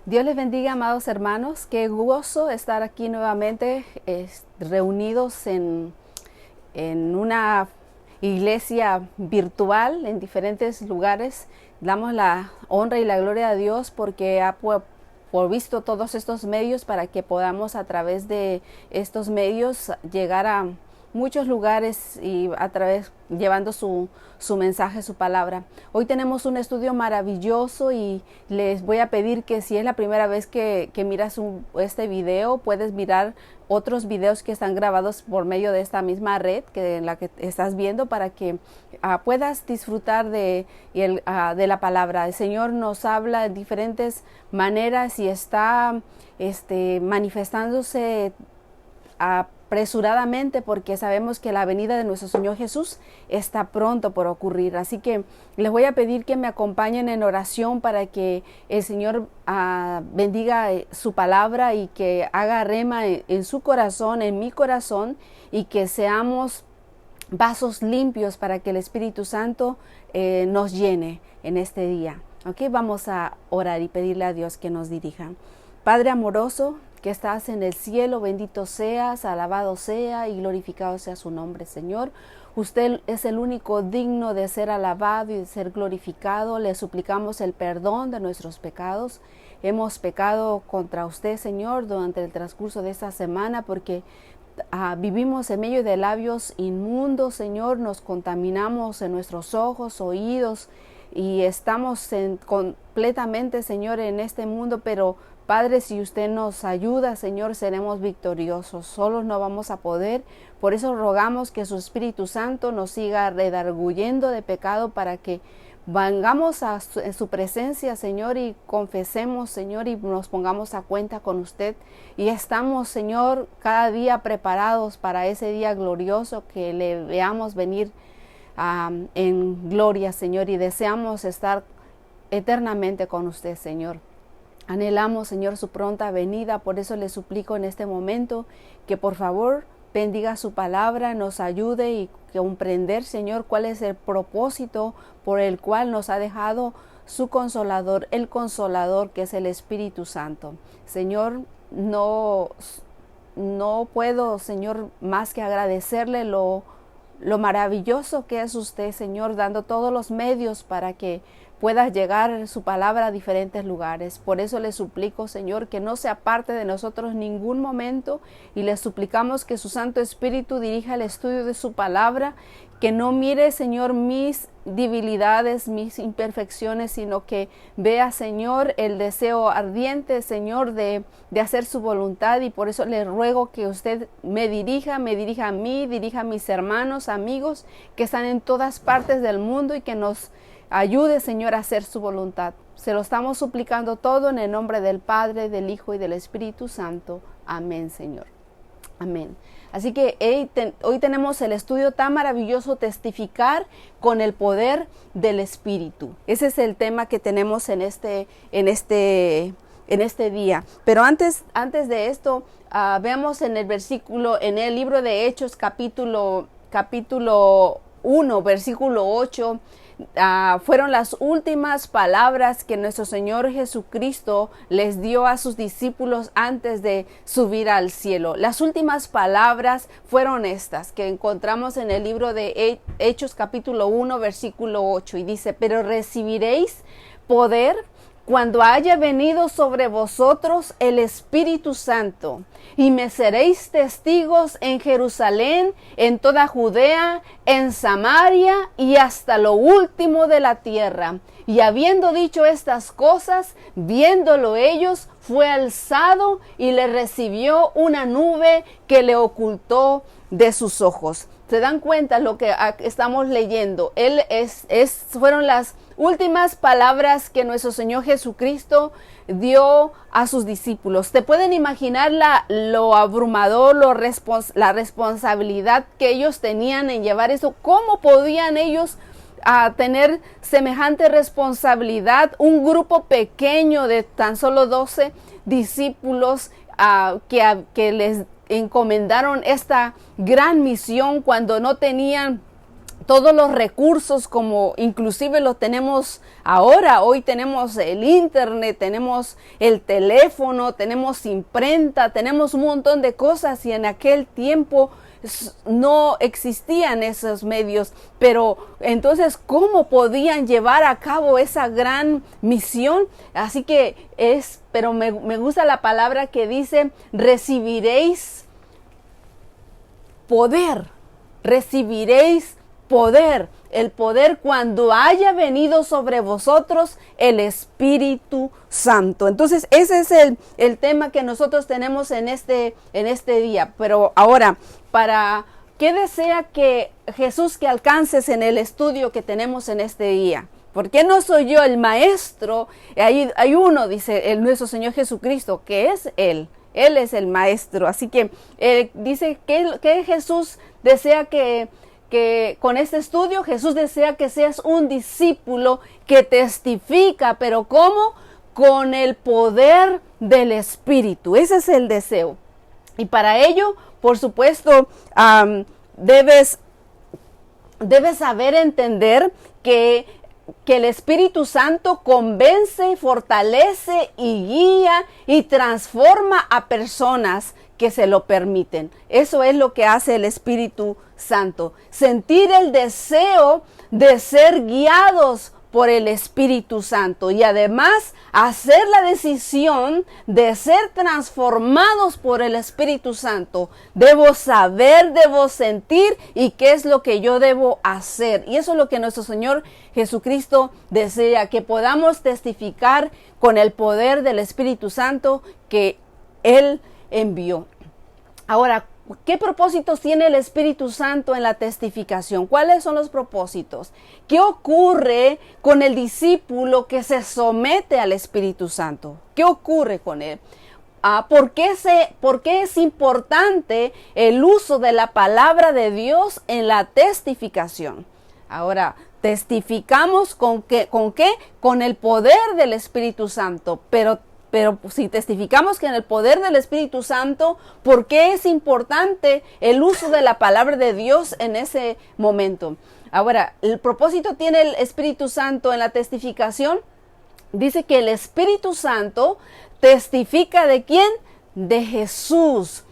Dios les bendiga, amados hermanos. Qué gozo estar aquí nuevamente reunidos en una iglesia virtual en diferentes lugares. Damos la honra y la gloria a Dios porque ha provisto todos estos medios para que podamos a través de estos medios llegar a muchos lugares y a través llevando su mensaje, su palabra. Hoy tenemos un estudio maravilloso y les voy a pedir que si es la primera vez que miras este video, puedes mirar otros videos que están grabados por medio de esta misma red en la que estás viendo para que puedas disfrutar de la palabra. El Señor nos habla de diferentes maneras y está manifestándose apresuradamente porque sabemos que la venida de nuestro Señor Jesús está pronto por ocurrir. Así que les voy a pedir que me acompañen en oración para que el Señor bendiga su palabra y que haga rema en su corazón, en mi corazón, y que seamos vasos limpios para que el Espíritu Santo nos llene en este día. Ok, vamos a orar y pedirle a Dios que nos dirija. Padre amoroso, que estás en el cielo, bendito seas, alabado sea y glorificado sea su nombre, Señor. Usted es el único digno de ser alabado y de ser glorificado. Le suplicamos el perdón de nuestros pecados. Hemos pecado contra usted, Señor, durante el transcurso de esta semana porque vivimos en medio de labios inmundos, Señor. Nos contaminamos en nuestros ojos, oídos y estamos completamente, Señor, en este mundo, pero Padre, si usted nos ayuda, Señor, seremos victoriosos. Solos no vamos a poder. Por eso rogamos que su Espíritu Santo nos siga redarguyendo de pecado para que vengamos en su presencia, Señor, y confesemos, Señor, y nos pongamos a cuenta con usted. Y estamos, Señor, cada día preparados para ese día glorioso que le veamos venir en gloria, Señor, y deseamos estar eternamente con usted, Señor. Anhelamos, Señor, su pronta venida, por eso le suplico en este momento que por favor bendiga su palabra, nos ayude y comprender, Señor, cuál es el propósito por el cual nos ha dejado su Consolador, el Consolador que es el Espíritu Santo. Señor, no puedo, Señor, más que agradecerle lo maravilloso que es usted, Señor, dando todos los medios para que pueda llegar su palabra a diferentes lugares. Por eso le suplico, Señor, que no se aparte de nosotros ningún momento y le suplicamos que su Santo Espíritu dirija el estudio de su palabra, que no mire, Señor, mis debilidades, mis imperfecciones, sino que vea, Señor, el deseo ardiente, Señor, de hacer su voluntad. Y por eso le ruego que usted me dirija a mí, dirija a mis hermanos, amigos que están en todas partes del mundo y que nos ayude, Señor, a hacer su voluntad. Se lo estamos suplicando todo en el nombre del Padre, del Hijo y del Espíritu Santo. Amén, Señor. Amén. Así que hoy tenemos el estudio tan maravilloso, testificar con el poder del Espíritu. Ese es el tema que tenemos en este día. Pero antes de esto, veamos en el libro de Hechos, capítulo 1, versículo 8, fueron las últimas palabras que nuestro Señor Jesucristo les dio a sus discípulos antes de subir al cielo. Las últimas palabras fueron estas que encontramos en el libro de Hechos capítulo 1 versículo 8 y dice: pero recibiréis poder cuando haya venido sobre vosotros el Espíritu Santo, y me seréis testigos en Jerusalén, en toda Judea, en Samaria y hasta lo último de la tierra. Y habiendo dicho estas cosas, viéndolo ellos, fue alzado y le recibió una nube que le ocultó de sus ojos. ¿Se dan cuenta lo que estamos leyendo? Fueron las últimas palabras que nuestro Señor Jesucristo dio a sus discípulos. ¿Te pueden imaginar lo abrumador, la responsabilidad que ellos tenían en llevar eso? ¿Cómo podían ellos tener semejante responsabilidad? Un grupo pequeño de tan solo 12 discípulos que les encomendaron esta gran misión cuando no tenían todos los recursos, como inclusive los tenemos ahora. Hoy tenemos el internet, tenemos el teléfono, tenemos imprenta, tenemos un montón de cosas, y en aquel tiempo no existían esos medios. Pero entonces, ¿cómo podían llevar a cabo esa gran misión? Así que pero me gusta la palabra que dice: recibiréis poder, recibiréis poder, el poder cuando haya venido sobre vosotros el Espíritu Santo. Entonces ese es el tema que nosotros tenemos en este día. Pero ahora, ¿qué desea que Jesús que alcances en el estudio que tenemos en este día? ¿Por qué no soy yo el maestro? Hay uno, dice nuestro Señor Jesucristo, que es Él. Él es el maestro. Así que dice que Jesús desea que con este estudio Jesús desea que seas un discípulo que testifica, pero ¿cómo? Con el poder del Espíritu. Ese es el deseo. Y para ello, por supuesto, debes saber entender que el Espíritu Santo convence, fortalece y guía y transforma a personas que se lo permiten. Eso es lo que hace el Espíritu Santo. Sentir el deseo de ser guiados por el Espíritu Santo, y además hacer la decisión de ser transformados por el Espíritu Santo. Debo saber, debo sentir, y qué es lo que yo debo hacer. Y eso es lo que nuestro Señor Jesucristo desea, que podamos testificar con el poder del Espíritu Santo que Él envió. Ahora, ¿qué propósitos tiene el Espíritu Santo en la testificación? ¿Cuáles son los propósitos? ¿Qué ocurre con el discípulo que se somete al Espíritu Santo? ¿Qué ocurre con él? ¿Por qué es importante el uso de la palabra de Dios en la testificación? Ahora, testificamos ¿con qué? Con el poder del Espíritu Santo, pero si testificamos que en el poder del Espíritu Santo, ¿por qué es importante el uso de la palabra de Dios en ese momento? Ahora, el propósito tiene el Espíritu Santo en la testificación. Dice que el Espíritu Santo testifica ¿de quién? De Jesús.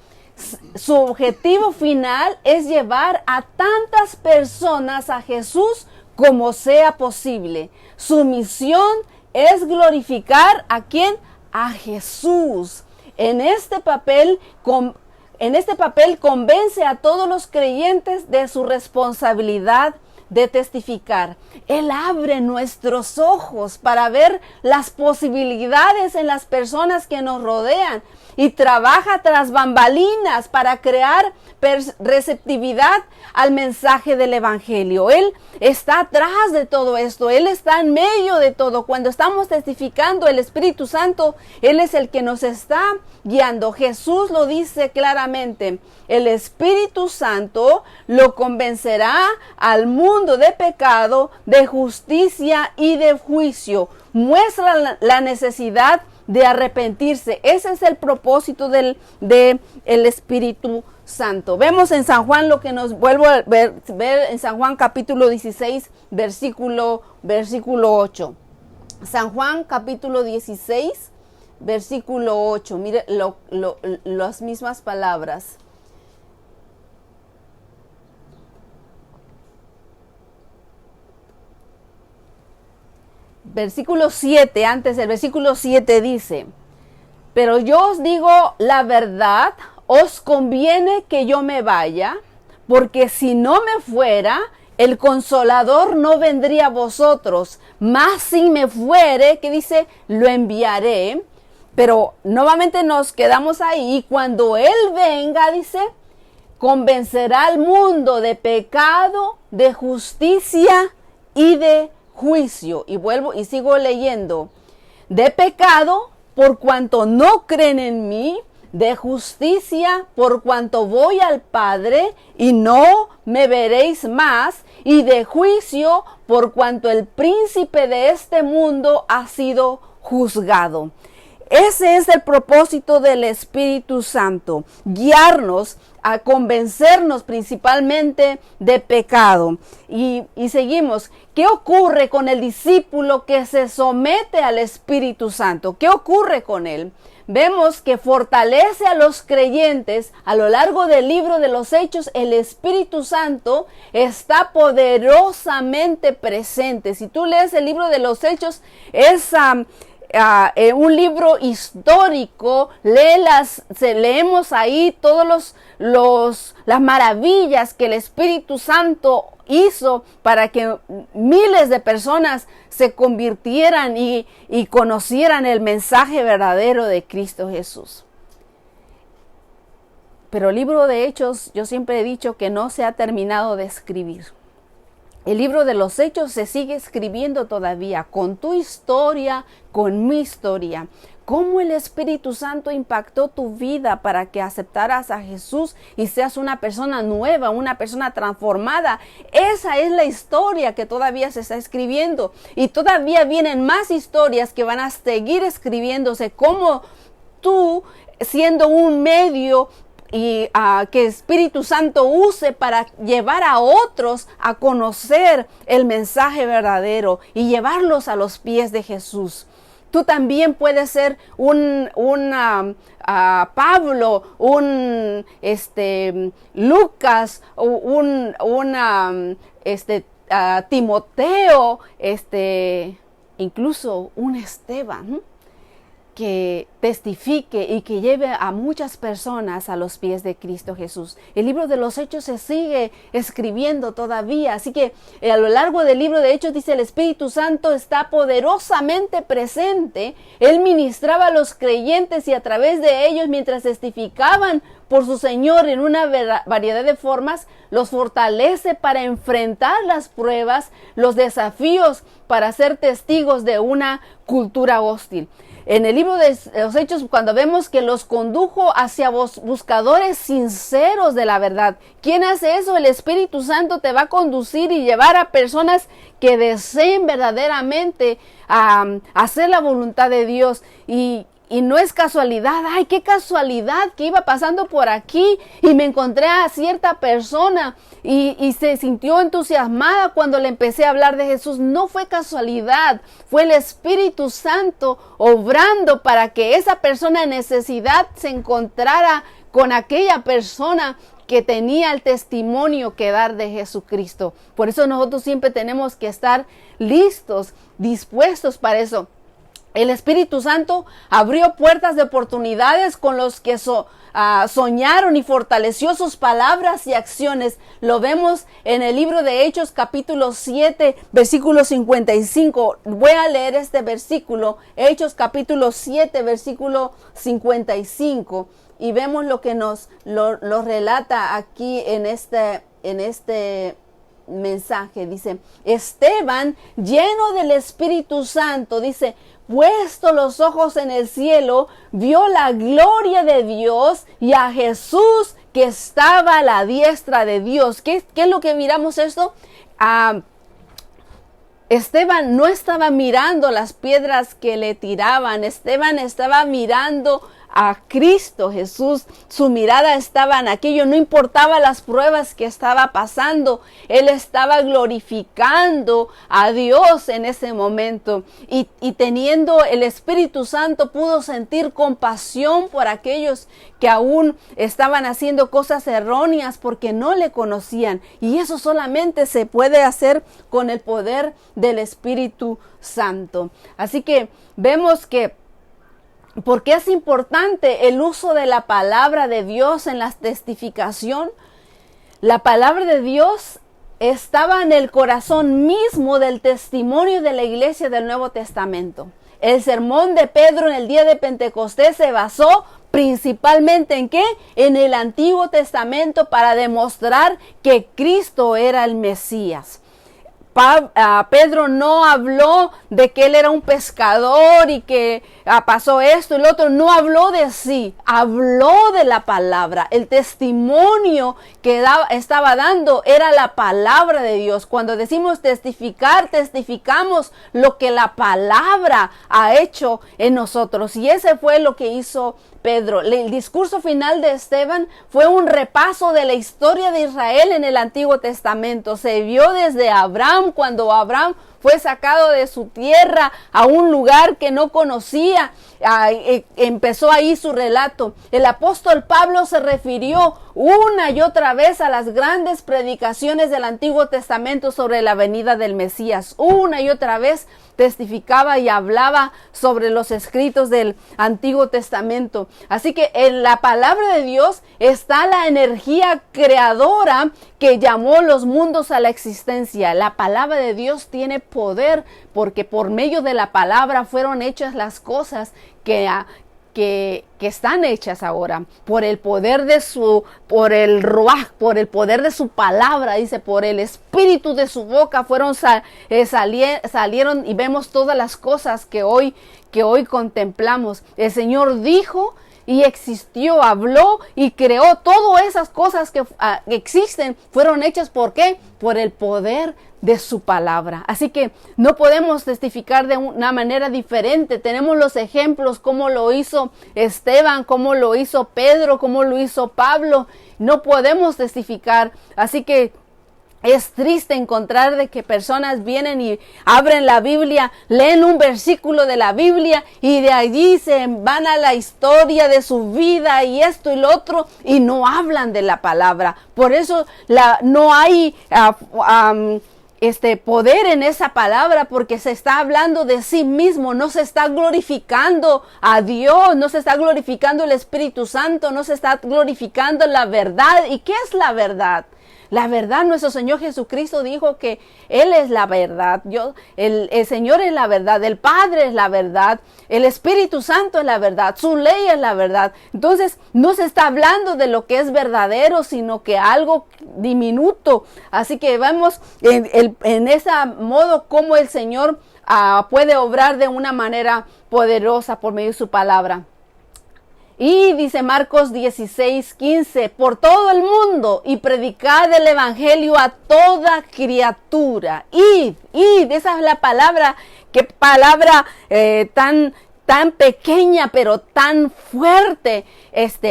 Su objetivo final es llevar a tantas personas a Jesús como sea posible. Su misión es glorificar ¿a quién? A Jesús. En este papel convence a todos los creyentes de su responsabilidad de testificar. Él abre nuestros ojos para ver las posibilidades en las personas que nos rodean y trabaja tras bambalinas para crear receptividad al mensaje del Evangelio. Él está atrás de todo esto, Él está en medio de todo. Cuando estamos testificando, el Espíritu Santo, Él es el que nos está guiando. Jesús lo dice claramente: el Espíritu Santo lo convencerá al mundo de pecado, de justicia y de juicio. Muestra la necesidad de arrepentirse. Ese es el propósito del Espíritu Santo. Vemos en San Juan lo que nos vuelvo a ver en San Juan capítulo 16, versículo 8. San Juan capítulo 16, versículo 8. Mire las mismas palabras. Versículo 7, antes el versículo 7 dice: pero yo os digo la verdad, os conviene que yo me vaya, porque si no me fuera, el Consolador no vendría a vosotros, mas si me fuere, que dice, lo enviaré. Pero nuevamente nos quedamos ahí, y cuando Él venga, dice, convencerá al mundo de pecado, de justicia y de juicio. Y vuelvo y sigo leyendo: de pecado, por cuanto no creen en mí; de justicia, por cuanto voy al Padre y no me veréis más; y de juicio, por cuanto el príncipe de este mundo ha sido juzgado. Ese es el propósito del Espíritu Santo, guiarnos a convencernos principalmente de pecado. Y seguimos. ¿Qué ocurre con el discípulo que se somete al Espíritu Santo? ¿Qué ocurre con él? Vemos que fortalece a los creyentes. A lo largo del libro de los Hechos, el Espíritu Santo está poderosamente presente. Si tú lees el libro de los Hechos, es un libro histórico. Leemos ahí todas las maravillas que el Espíritu Santo hizo para que miles de personas se convirtieran y conocieran el mensaje verdadero de Cristo Jesús. Pero el libro de Hechos, yo siempre he dicho que no se ha terminado de escribir. El libro de los Hechos se sigue escribiendo todavía, con tu historia, con mi historia. Cómo el Espíritu Santo impactó tu vida para que aceptaras a Jesús y seas una persona nueva, una persona transformada. Esa es la historia que todavía se está escribiendo. Y todavía vienen más historias que van a seguir escribiéndose. Cómo tú, siendo un medio y que Espíritu Santo use para llevar a otros a conocer el mensaje verdadero y llevarlos a los pies de Jesús. Tú también puedes ser un Pablo, un Lucas, Timoteo, incluso un Esteban, que testifique y que lleve a muchas personas a los pies de Cristo Jesús. El libro de los Hechos se sigue escribiendo todavía, así que a lo largo del libro de Hechos dice: el Espíritu Santo está poderosamente presente. Él ministraba a los creyentes y a través de ellos, mientras testificaban por su Señor en una variedad de formas, los fortalece para enfrentar las pruebas, los desafíos, para ser testigos de una cultura hostil. En el libro de los Hechos, cuando vemos que los condujo hacia buscadores sinceros de la verdad. ¿Quién hace eso? El Espíritu Santo te va a conducir y llevar a personas que deseen verdaderamente hacer la voluntad de Dios. Y no es casualidad. ¡Ay, qué casualidad que iba pasando por aquí y me encontré a cierta persona y se sintió entusiasmada cuando le empecé a hablar de Jesús! No fue casualidad, fue el Espíritu Santo obrando para que esa persona en necesidad se encontrara con aquella persona que tenía el testimonio que dar de Jesucristo. Por eso nosotros siempre tenemos que estar listos, dispuestos para eso. El Espíritu Santo abrió puertas de oportunidades con los que soñaron y fortaleció sus palabras y acciones. Lo vemos en el libro de Hechos, capítulo 7, versículo 55. Voy a leer este versículo, Hechos capítulo 7, versículo 55. Y vemos lo que nos lo relata aquí en este mensaje. Dice: Esteban, lleno del Espíritu Santo, dice, puesto los ojos en el cielo, vio la gloria de Dios y a Jesús que estaba a la diestra de Dios. ¿Qué es lo que miramos esto? Esteban no estaba mirando las piedras que le tiraban. Esteban estaba mirando a Cristo Jesús. Su mirada estaba en aquello, no importaba las pruebas que estaba pasando. Él estaba glorificando a Dios en ese momento y teniendo el Espíritu Santo pudo sentir compasión por aquellos que aún estaban haciendo cosas erróneas porque no le conocían, y eso solamente se puede hacer con el poder del Espíritu Santo. Así que vemos que porque es importante el uso de la palabra de Dios en la testificación. La palabra de Dios estaba en el corazón mismo del testimonio de la iglesia del Nuevo Testamento. El sermón de Pedro en el día de Pentecostés se basó principalmente ¿en qué? En el Antiguo Testamento, para demostrar que Cristo era el Mesías. Pedro no habló de que él era un pescador y que pasó esto y lo otro. No habló de sí, habló de la palabra. El testimonio que estaba dando era la palabra de Dios. Cuando decimos testificar, testificamos lo que la palabra ha hecho en nosotros. Y ese fue lo que hizo Pedro. El discurso final de Esteban fue un repaso de la historia de Israel en el Antiguo Testamento. Se vio desde Abraham, cuando Abraham fue sacado de su tierra a un lugar que no conocía. Empezó ahí su relato. El apóstol Pablo se refirió una y otra vez a las grandes predicaciones del Antiguo Testamento sobre la venida del Mesías. Una y otra vez testificaba y hablaba sobre los escritos del Antiguo Testamento. Así que en la palabra de Dios está la energía creadora que llamó los mundos a la existencia. La palabra de Dios tiene poder porque por medio de la palabra fueron hechas las cosas que están hechas ahora, por el poder de por el ruaj, por el poder de su palabra, dice, por el espíritu de su boca salieron y vemos todas las cosas que hoy contemplamos. El Señor dijo y existió, habló y creó. Todas esas cosas que existen fueron hechas, ¿por qué? Por el poder de su palabra. Así que no podemos testificar de una manera diferente. Tenemos los ejemplos, como lo hizo Esteban, como lo hizo Pedro, como lo hizo Pablo. No podemos testificar. Así que es triste encontrar de que personas vienen y abren la Biblia, leen un versículo de la Biblia y de allí se van a la historia de su vida y esto y lo otro y no hablan de la palabra. Por eso no hay poder en esa palabra, porque se está hablando de sí mismo, no se está glorificando a Dios, no se está glorificando el Espíritu Santo, no se está glorificando la verdad. ¿Y qué es la verdad? La verdad, nuestro Señor Jesucristo dijo que Él es la verdad. El Señor es la verdad, el Padre es la verdad, el Espíritu Santo es la verdad, su ley es la verdad. Entonces, no se está hablando de lo que es verdadero, sino que algo diminuto. Así que vemos en ese modo cómo el Señor puede obrar de una manera poderosa por medio de su palabra. Y dice Marcos 16:15, por todo el mundo y predicad el evangelio a toda criatura. Id, esa es la palabra, qué palabra tan pequeña pero tan fuerte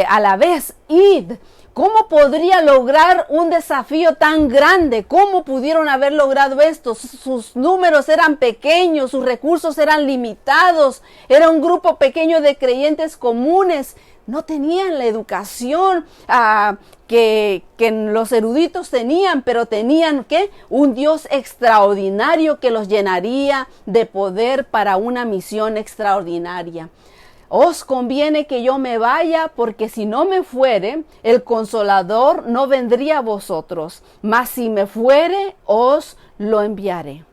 a la vez. Id. ¿Cómo podría lograr un desafío tan grande? ¿Cómo pudieron haber logrado esto? Sus números eran pequeños, sus recursos eran limitados, era un grupo pequeño de creyentes comunes, no tenían la educación que los eruditos tenían, pero tenían ¿qué? Un Dios extraordinario que los llenaría de poder para una misión extraordinaria. Os conviene que yo me vaya, porque si no me fuere, el Consolador no vendría a vosotros, mas si me fuere, os lo enviaré.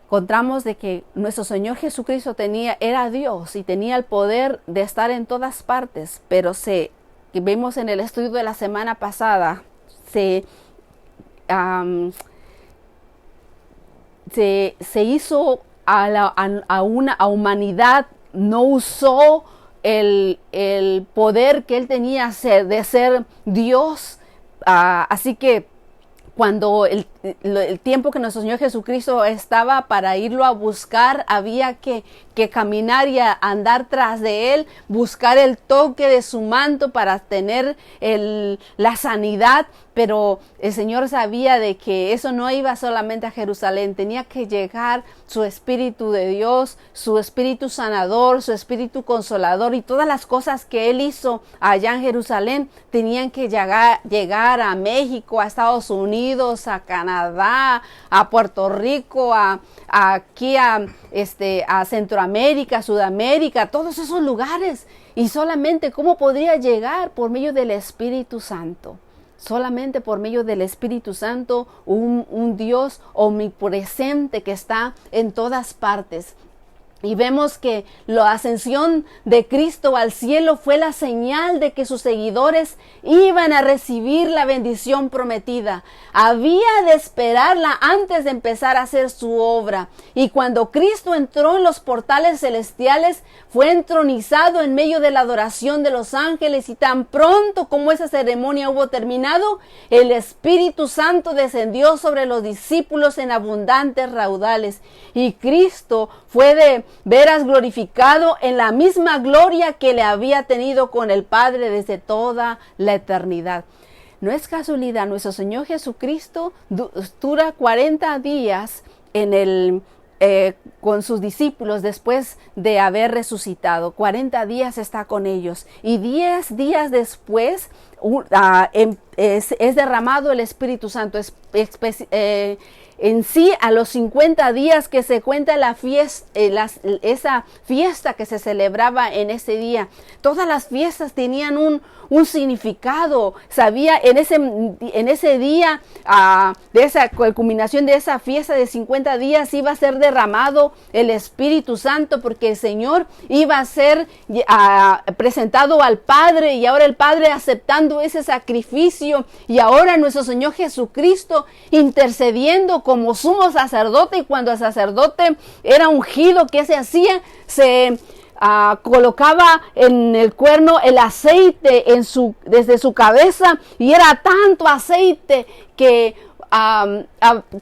Encontramos de que nuestro Señor Jesucristo era Dios y tenía el poder de estar en todas partes, pero vemos en el estudio de la semana pasada, se hizo a humanidad. No usó el poder que él tenía de ser Dios. Así que cuando el tiempo que nuestro Señor Jesucristo estaba para irlo a buscar, había que caminar y andar tras de él, buscar el toque de su manto para tener la sanidad. Pero el Señor sabía de que eso no iba solamente a Jerusalén, tenía que llegar su Espíritu de Dios, su Espíritu sanador, su Espíritu consolador, y todas las cosas que Él hizo allá en Jerusalén tenían que llegar a México, a Estados Unidos, a Canadá, a Puerto Rico, aquí a Centroamérica, Sudamérica, todos esos lugares. Y solamente ¿cómo podría llegar? Por medio del Espíritu Santo. Solamente por medio del Espíritu Santo, un Dios omnipresente que está en todas partes. Y vemos que la ascensión de Cristo al cielo fue la señal de que sus seguidores iban a recibir la bendición prometida. Había de esperarla antes de empezar a hacer su obra. Y cuando Cristo entró en los portales celestiales, fue entronizado en medio de la adoración de los ángeles, y tan pronto como esa ceremonia hubo terminado, el Espíritu Santo descendió sobre los discípulos en abundantes raudales. Y Cristo fue de veras glorificado en la misma gloria que le había tenido con el Padre desde toda la eternidad. No es casualidad, nuestro Señor Jesucristo dura 40 días con sus discípulos después de haber resucitado. 40 días está con ellos, y 10 días después es derramado el Espíritu Santo. En sí, a los 50 días que se cuenta la fiesta, esa fiesta que se celebraba en ese día, todas las fiestas tenían un significado. Sabía en ese día de esa culminación de esa fiesta de 50 días iba a ser derramado el Espíritu Santo, porque el Señor iba a ser presentado al Padre, y ahora el Padre aceptando ese sacrificio, y ahora nuestro Señor Jesucristo intercediendo como sumo sacerdote. Y cuando el sacerdote era ungido, ¿qué se hacía? Se colocaba en el cuerno el aceite desde su cabeza, y era tanto aceite que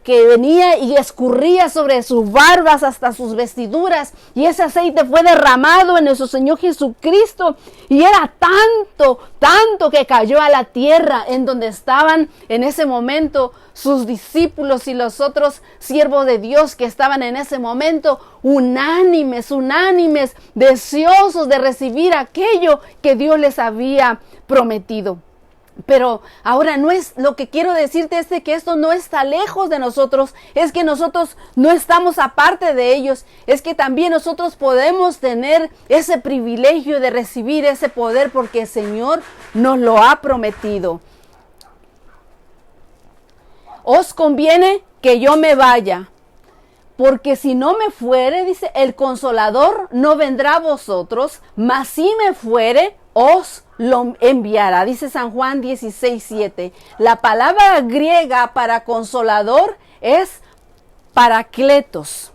venía y escurría sobre sus barbas hasta sus vestiduras, y ese aceite fue derramado en nuestro Señor Jesucristo, y era tanto que cayó a la tierra, en donde estaban en ese momento sus discípulos y los otros siervos de Dios que estaban en ese momento unánimes, deseosos de recibir aquello que Dios les había prometido. Pero ahora no es, lo que quiero decirte es que esto no está lejos de nosotros, es que nosotros no estamos aparte de ellos, es que también nosotros podemos tener ese privilegio de recibir ese poder, porque el Señor nos lo ha prometido. Os conviene que yo me vaya, porque si no me fuere, dice, el Consolador no vendrá a vosotros, mas si me fuere, os lo enviará. Dice San Juan 16:7. La palabra griega para consolador es parakletos.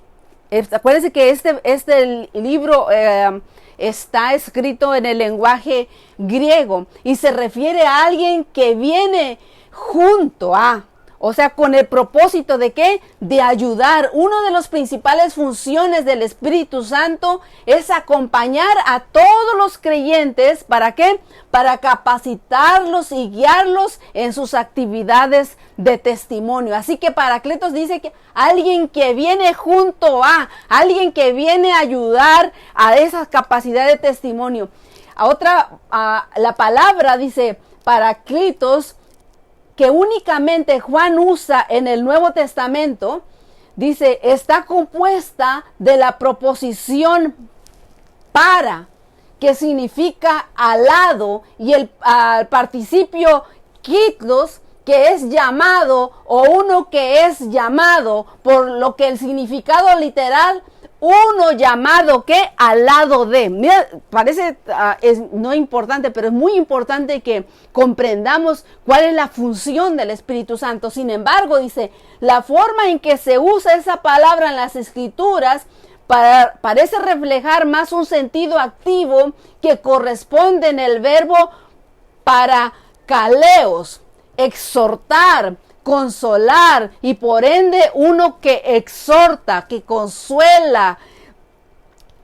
Acuérdense que este libro está escrito en el lenguaje griego, y se refiere a alguien que viene junto a, o sea, con el propósito de ¿qué? De ayudar. Una de las principales funciones del Espíritu Santo es acompañar a todos los creyentes. ¿Para qué? Para capacitarlos y guiarlos en sus actividades de testimonio. Así que Paracletos dice que alguien que viene junto a, alguien que viene a ayudar a esa capacidad de testimonio. La palabra dice Paracletos, que únicamente Juan usa en el Nuevo Testamento, dice, está compuesta de la proposición para, que significa al lado, y el participio kitlos, que es llamado, o uno que es llamado, por lo que el significado literal, uno llamado que al lado de. Mira, parece no importante, pero es muy importante que comprendamos cuál es la función del Espíritu Santo. Sin embargo, dice, la forma en que se usa esa palabra en las Escrituras parece reflejar más un sentido activo que corresponde en el verbo para kaleos, exhortar, consolar, y por ende uno que exhorta, que consuela.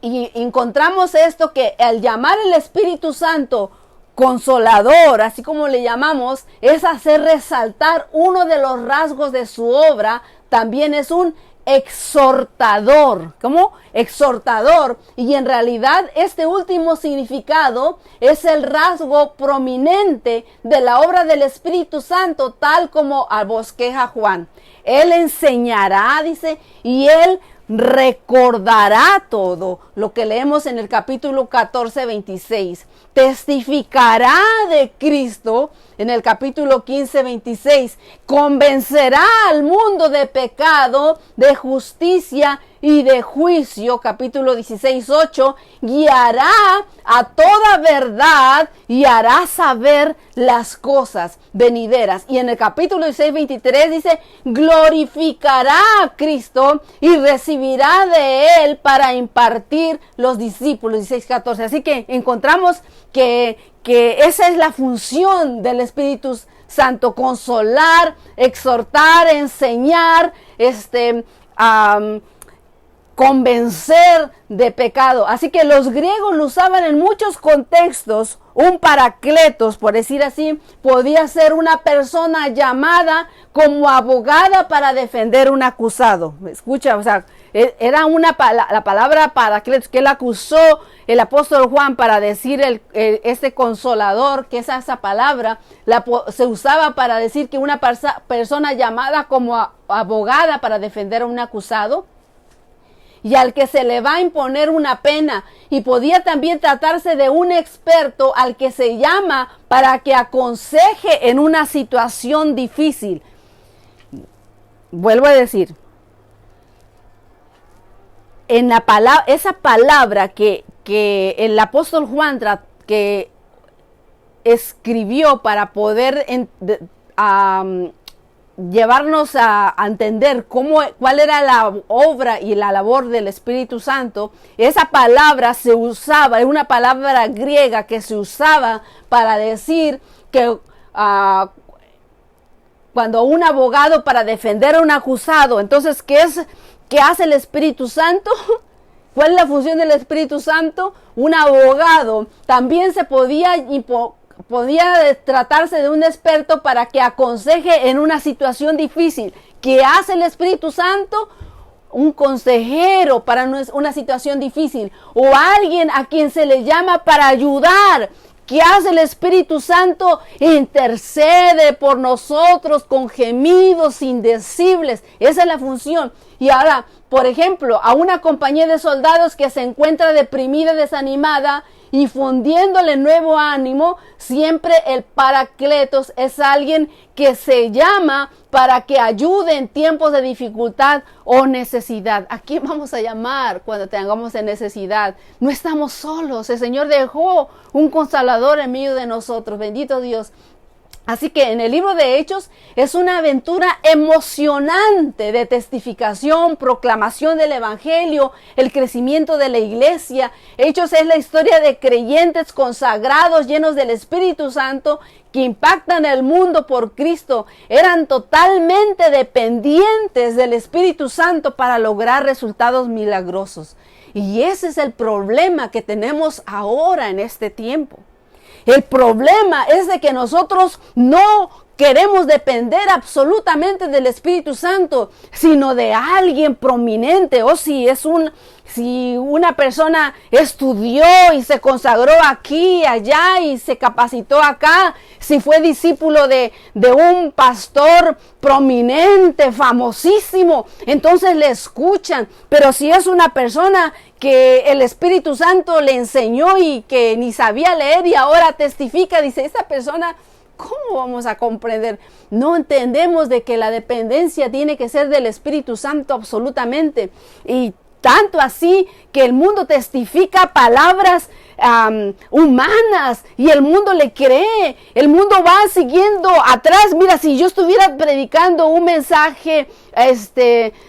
Y encontramos esto, que al llamar el Espíritu Santo consolador, así como le llamamos, es hacer resaltar uno de los rasgos de su obra. También es un exhortador. ¿Cómo? Exhortador. Y en realidad este último significado es el rasgo prominente de la obra del Espíritu Santo, tal como bosqueja Juan. Él enseñará, dice, y él recordará todo lo que leemos en el capítulo 14, 26. Testificará de Cristo en el capítulo 15, 26. Convencerá al mundo de pecado, de justicia y de juicio, capítulo 16, 8, guiará a toda verdad y hará saber las cosas venideras. Y en el capítulo 16, 23 dice, glorificará a Cristo y recibirá de él para impartir los discípulos, 16, 14. Así que encontramos que esa es la función del Espíritu Santo, consolar, exhortar, enseñar, convencer de pecado. Así que los griegos lo usaban en muchos contextos. Un paracletos, por decir así, podía ser una persona llamada como abogada para defender un acusado. Escucha, o sea, era la palabra paracletos que él acusó el apóstol Juan para decir este consolador, que esa palabra se usaba para decir que una persona llamada como abogada para defender a un acusado, y al que se le va a imponer una pena. Y podía también tratarse de un experto al que se llama para que aconseje en una situación difícil. Vuelvo a decir, en esa palabra que el apóstol Juan que escribió para poder llevarnos a entender cuál era la obra y la labor del Espíritu Santo, esa palabra se usaba, es una palabra griega que se usaba para decir que cuando un abogado para defender a un acusado, entonces, ¿qué hace el Espíritu Santo? ¿Cuál es la función del Espíritu Santo? Un abogado también podía tratarse de un experto para que aconseje en una situación difícil. ¿Qué hace el Espíritu Santo? Un consejero para una situación difícil, o alguien a quien se le llama para ayudar. ¿Qué hace el Espíritu Santo? Intercede por nosotros con gemidos indecibles. Esa es la función. Y ahora, por ejemplo, a una compañía de soldados que se encuentra deprimida, desanimada, infundiéndole nuevo ánimo, siempre el paracletos es alguien que se llama para que ayude en tiempos de dificultad o necesidad. ¿A quién vamos a llamar cuando tengamos en necesidad? No estamos solos. El Señor dejó un consolador en medio de nosotros. Bendito Dios. Así que en el libro de Hechos es una aventura emocionante de testificación, proclamación del evangelio, el crecimiento de la iglesia. Hechos es la historia de creyentes consagrados, llenos del Espíritu Santo, que impactan el mundo por Cristo. Eran totalmente dependientes del Espíritu Santo para lograr resultados milagrosos. Y ese es el problema que tenemos ahora en este tiempo. El problema es de que nosotros no queremos depender absolutamente del Espíritu Santo, sino de alguien prominente. O si una persona estudió y se consagró aquí, allá y se capacitó acá, si fue discípulo de un pastor prominente, famosísimo, entonces le escuchan. Pero si es una persona que el Espíritu Santo le enseñó y que ni sabía leer y ahora testifica, dice, esta persona, ¿cómo vamos a comprender? No entendemos de que la dependencia tiene que ser del Espíritu Santo absolutamente. Y tanto así que el mundo testifica palabras humanas y el mundo le cree. El mundo va siguiendo atrás. Mira, si yo estuviera predicando un mensaje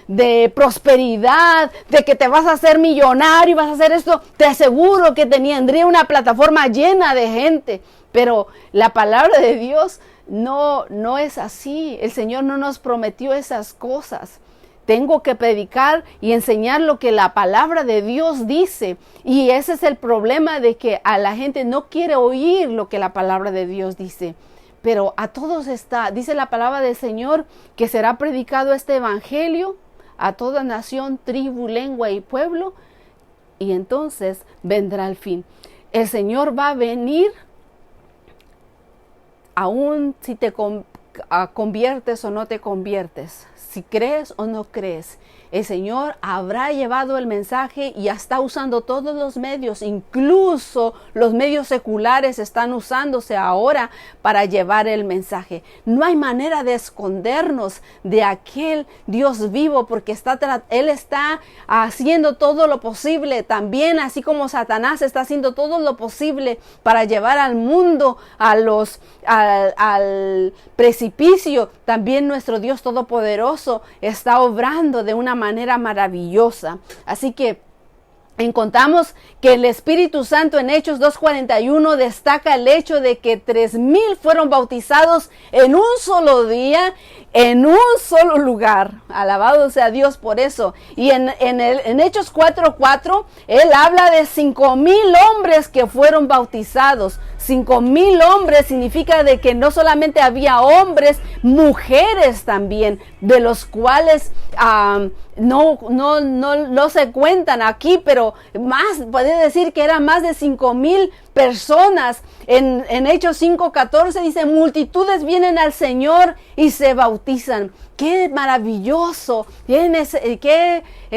de prosperidad, de que te vas a hacer millonario y vas a hacer esto, te aseguro que tendría una plataforma llena de gente. Pero la palabra de Dios no es así. El Señor no nos prometió esas cosas. Tengo que predicar y enseñar lo que la palabra de Dios dice. Y ese es el problema, de que a la gente no quiere oír lo que la palabra de Dios dice. Pero a todos dice la palabra del Señor, que será predicado este evangelio a toda nación, tribu, lengua y pueblo. Y entonces vendrá el fin. El Señor va a venir aún si te conviertes o no te conviertes, si crees o no crees. el Señor habrá llevado el mensaje y ya está usando todos los medios, incluso los medios seculares están usándose ahora para llevar el mensaje. No hay manera de escondernos de aquel Dios vivo, porque Él está haciendo todo lo posible, también así como Satanás está haciendo todo lo posible para llevar al mundo al precipicio. También nuestro Dios Todopoderoso está obrando de una manera maravillosa. Así que encontramos que el Espíritu Santo en Hechos 2:41 destaca el hecho de que 3,000 fueron bautizados en un solo día, en un solo lugar. Alabado sea Dios por eso. Y en Hechos 4:4, él habla de 5,000 hombres que fueron bautizados. 5,000 hombres significa de que no solamente había hombres, mujeres también, de los cuales no se cuentan aquí, pero puede decir que eran más de 5,000 personas. En Hechos 5:14 dice, multitudes vienen al Señor y se bautizan. ¡Qué maravilloso!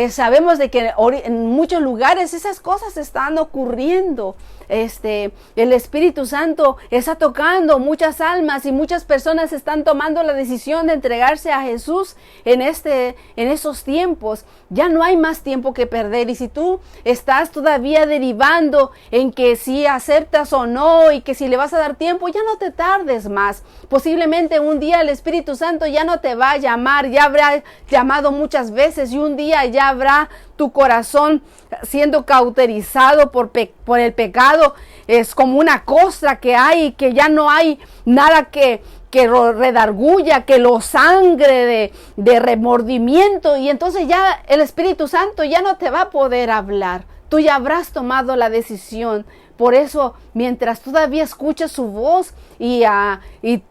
Sabemos de que en muchos lugares esas cosas están ocurriendo. El Espíritu Santo está tocando muchas almas y muchas personas están tomando la decisión de entregarse a Jesús en esos tiempos. Ya no hay más tiempo que perder, y si tú estás todavía derivando en que si aceptas o no y que si le vas a dar tiempo, ya no te tardes más. Posiblemente un día el Espíritu Santo ya no te va a llamar, ya habrá llamado muchas veces, y un día ya habrá tu corazón siendo cauterizado por el pecado. Es como una costra que hay, que ya no hay nada que redarguya, que lo sangre de remordimiento, y entonces ya el Espíritu Santo ya no te va a poder hablar. Tú ya habrás tomado la decisión. Por eso, mientras todavía escuchas su voz y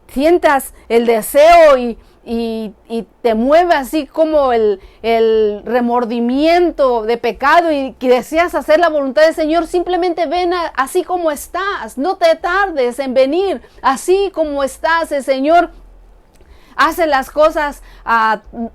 sientas el deseo y te mueve así como el remordimiento de pecado y que deseas hacer la voluntad del Señor, simplemente ven así como estás. No te tardes en venir así como estás. El Señor hace las cosas,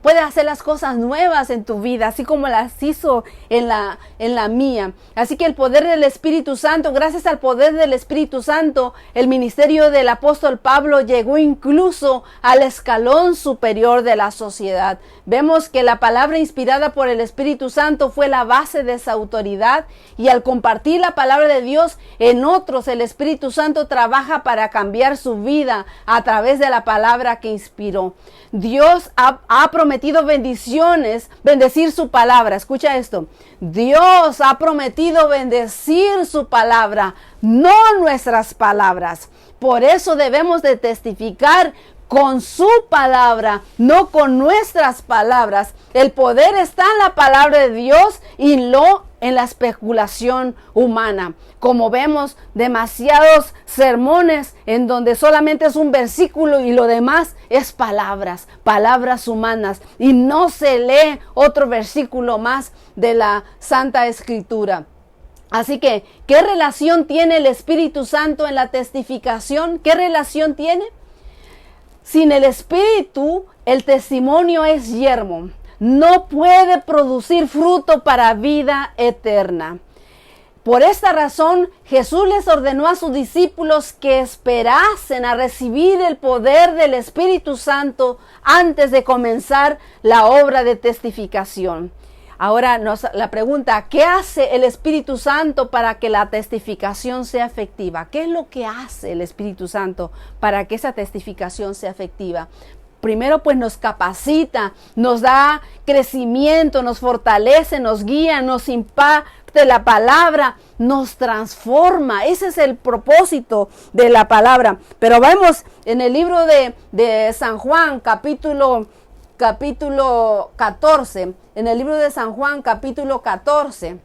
puede hacer las cosas nuevas en tu vida, así como las hizo en la mía. Así que el poder del Espíritu Santo, gracias al poder del Espíritu Santo, el ministerio del apóstol Pablo llegó incluso al escalón superior de la sociedad. Vemos que la palabra inspirada por el Espíritu Santo fue la base de esa autoridad, y al compartir la palabra de Dios en otros, el Espíritu Santo trabaja para cambiar su vida a través de la palabra que inspiró. Dios ha prometido bendecir su palabra. Escucha esto. Dios ha prometido bendecir su palabra, no nuestras palabras. Por eso debemos de testificar con su palabra, no con nuestras palabras. El poder está en la palabra de Dios y no en la especulación humana. Como vemos, demasiados sermones en donde solamente es un versículo y lo demás es palabras humanas, y no se lee otro versículo más de la Santa Escritura. Así que, ¿qué relación tiene el Espíritu Santo en la testificación? ¿Qué relación tiene? Sin el Espíritu, el testimonio es yermo. No puede producir fruto para vida eterna. Por esta razón, Jesús les ordenó a sus discípulos que esperasen a recibir el poder del Espíritu Santo antes de comenzar la obra de testificación. Ahora la pregunta, ¿qué hace el Espíritu Santo para que la testificación sea efectiva? ¿Qué es lo que hace el Espíritu Santo para que esa testificación sea efectiva? Primero, pues nos capacita, nos da crecimiento, nos fortalece, nos guía, nos imparte la palabra, nos transforma. Ese es el propósito de la palabra. Pero vemos en el libro de San Juan, capítulo 14, en el libro de San Juan, capítulo 14,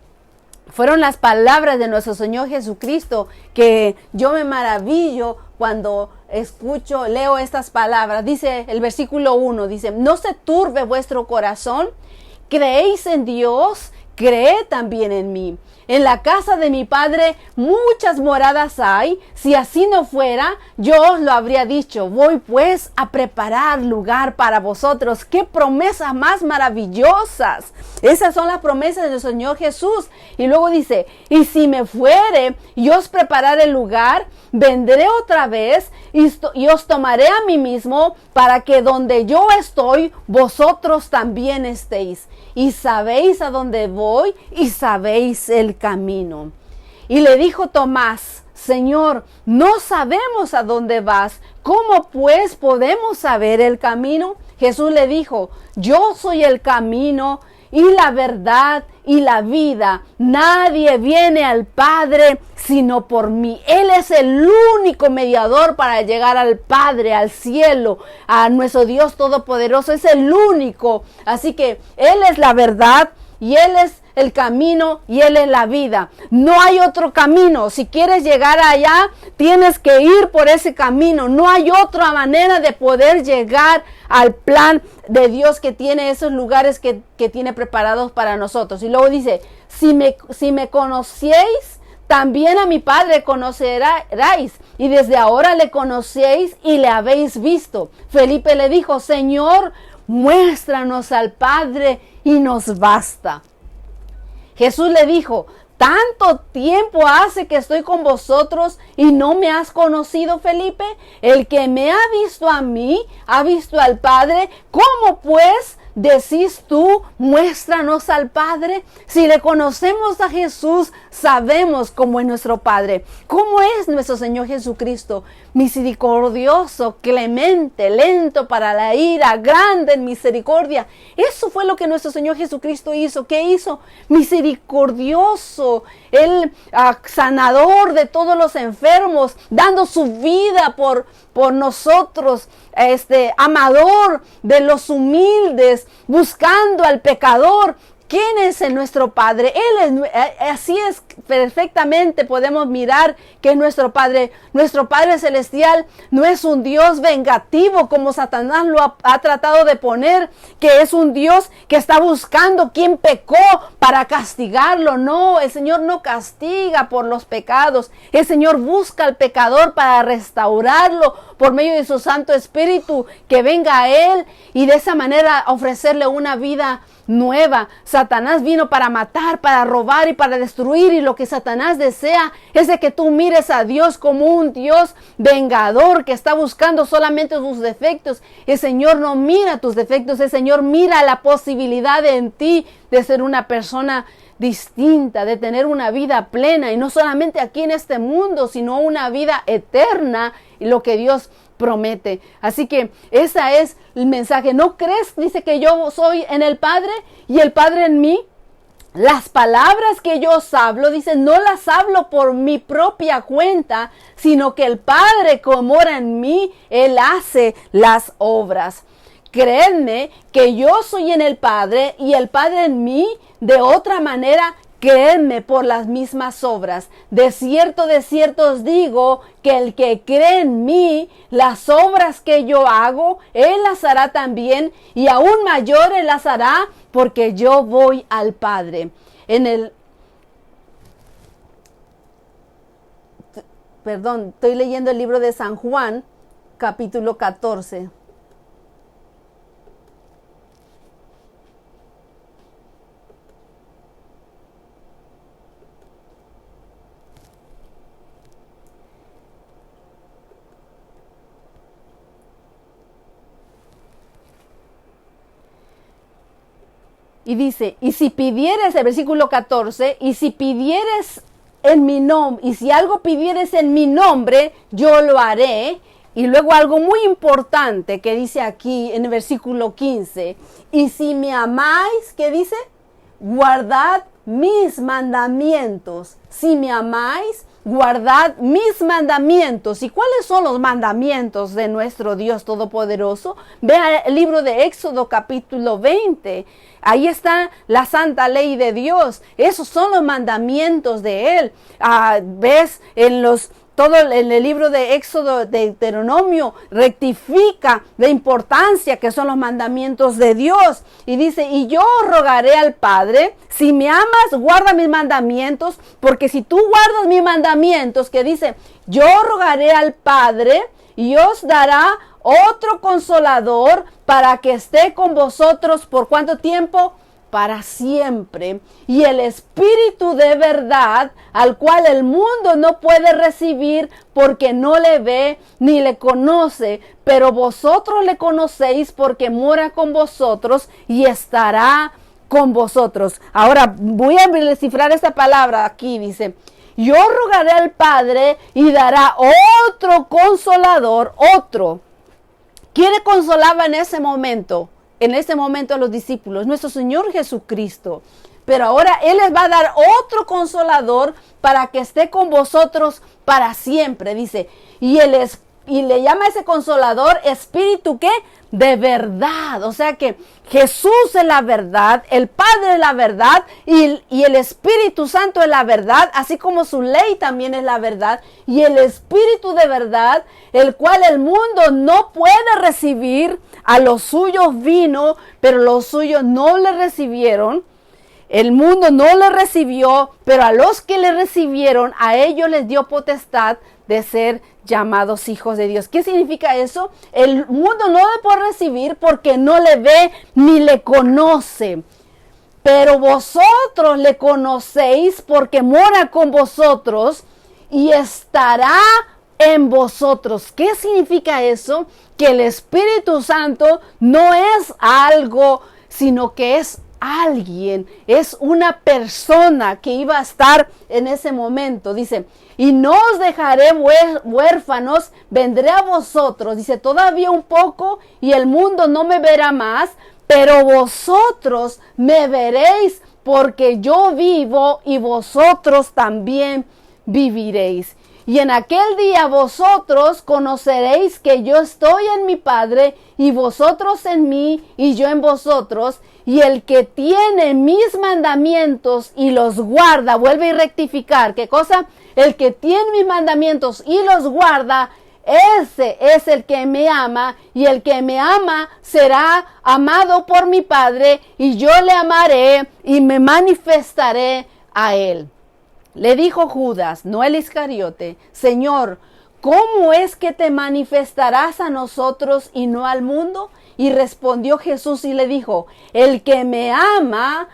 fueron las palabras de nuestro Señor Jesucristo que yo me maravillo cuando leo estas palabras. Dice el versículo 1, dice, no se turbe vuestro corazón, creéis en Dios, cree también en mí. En la casa de mi Padre muchas moradas hay. Si así no fuera, yo os lo habría dicho. Voy pues a preparar lugar para vosotros. ¡Qué promesas más maravillosas! Esas son las promesas del Señor Jesús. Y luego dice, y si me fuere y os prepararé el lugar, vendré otra vez y os tomaré a mí mismo, para que donde yo estoy, vosotros también estéis. Y sabéis a dónde voy y sabéis el camino. Y le dijo Tomás, Señor, no sabemos a dónde vas. ¿Cómo pues podemos saber el camino? Jesús le dijo, yo soy el camino y la verdad y la vida. Nadie viene al Padre sino por mí. Él es el único mediador para llegar al Padre, al cielo, a nuestro Dios Todopoderoso. Es el único. Así que Él es la verdad y Él es el camino y Él es la vida. No hay otro camino. Si quieres llegar allá, tienes que ir por ese camino. No hay otra manera de poder llegar al plan de Dios, que tiene esos lugares que tiene preparados para nosotros. Y luego dice, si me conocierais, también a mi Padre conoceráis, y desde ahora le conocéis y le habéis visto. Felipe le dijo, Señor, muéstranos al Padre y nos basta. Jesús le dijo, ¿tanto tiempo hace que estoy con vosotros y no me has conocido, Felipe? El que me ha visto a mí, ha visto al Padre. ¿Cómo pues decís tú, muéstranos al Padre? Si le conocemos a Jesús, sabemos cómo es nuestro Padre. ¿Cómo es nuestro Señor Jesucristo? Misericordioso, clemente, lento para la ira, grande en misericordia. Eso fue lo que nuestro Señor Jesucristo hizo. ¿Qué hizo? Misericordioso, el sanador de todos los enfermos, dando su vida por nosotros, amador de los humildes, buscando al pecador. ¿Quién es nuestro Padre? Él es, así es, perfectamente podemos mirar que nuestro Padre Celestial no es un Dios vengativo como Satanás lo ha tratado de poner, que es un Dios que está buscando quién pecó para castigarlo. No, el Señor no castiga por los pecados. El Señor busca al pecador para restaurarlo por medio de su Santo Espíritu, que venga a Él y de esa manera ofrecerle una vida nueva. Satanás vino para matar, para robar y para destruir, y lo que Satanás desea es de que tú mires a Dios como un Dios vengador que está buscando solamente tus defectos. El Señor no mira tus defectos, el Señor mira la posibilidad en ti de ser una persona distinta, de tener una vida plena, y no solamente aquí en este mundo, sino una vida eterna, y lo que Dios promete. Así que ese es el mensaje. ¿No crees? Dice que yo soy en el Padre y el Padre en mí. Las palabras que yo os hablo, dice, no las hablo por mi propia cuenta, sino que el Padre que mora en mí, Él hace las obras. Creedme que yo soy en el Padre y el Padre en mí. De otra manera, creedme por las mismas obras. De cierto os digo que el que cree en mí, las obras que yo hago, Él las hará también, y aún mayores las hará, porque yo voy al Padre. Estoy leyendo el libro de San Juan, capítulo 14. Y dice, y si pidieres, el versículo 14, y si pidieres en mi nombre, y si algo pidieres en mi nombre, yo lo haré. Y luego algo muy importante que dice aquí en el versículo 15, y si me amáis, ¿qué dice? Guardad mis mandamientos. Si me amáis, guardad mis mandamientos. ¿Y cuáles son los mandamientos de nuestro Dios Todopoderoso? Vea el libro de Éxodo capítulo 20. Ahí está la santa ley de Dios. Esos son los mandamientos de Él. Ves en los todo en el libro de Éxodo, de Deuteronomio, rectifica la importancia que son los mandamientos de Dios. Y dice, y yo rogaré al Padre, si me amas, guarda mis mandamientos, porque si tú guardas mis mandamientos, que dice, yo rogaré al Padre y os dará otro consolador para que esté con vosotros, ¿por cuánto tiempo? Para siempre. Y el Espíritu de verdad, al cual el mundo no puede recibir porque no le ve ni le conoce, pero vosotros le conocéis porque mora con vosotros y estará con vosotros. Ahora voy a descifrar esta palabra aquí, dice, yo rogaré al Padre y dará otro consolador, otro. ¿Quién le consolaba en ese momento? En este momento a los discípulos, nuestro Señor Jesucristo. Pero ahora Él les va a dar otro consolador para que esté con vosotros para siempre, dice. Y le llama a ese consolador Espíritu, ¿qué? De verdad. O sea que Jesús es la verdad, el Padre es la verdad y el Espíritu Santo es la verdad, así como su ley también es la verdad. Y el Espíritu de verdad, el cual el mundo no puede recibir, a los suyos vino, pero los suyos no le recibieron. El mundo no le recibió, pero a los que le recibieron, a ellos les dio potestad de ser llamados hijos de Dios. ¿Qué significa eso? El mundo no le puede recibir porque no le ve ni le conoce. Pero vosotros le conocéis porque mora con vosotros y estará en vosotros. ¿Qué significa eso? Que el Espíritu Santo no es algo, sino que es alguien, es una persona que iba a estar en ese momento. Dice, y no os dejaré huérfanos, vendré a vosotros. Dice, todavía un poco y el mundo no me verá más, pero vosotros me veréis porque yo vivo y vosotros también viviréis. Y en aquel día vosotros conoceréis que yo estoy en mi Padre y vosotros en mí y yo en vosotros. Y el que tiene mis mandamientos y los guarda, vuelve a rectificar. ¿Qué cosa? El que tiene mis mandamientos y los guarda, ese es el que me ama. Y el que me ama será amado por mi Padre y yo le amaré y me manifestaré a él. Le dijo Judas, no el Iscariote, Señor, ¿cómo es que te manifestarás a nosotros y no al mundo? Y respondió Jesús y le dijo, el que me ama,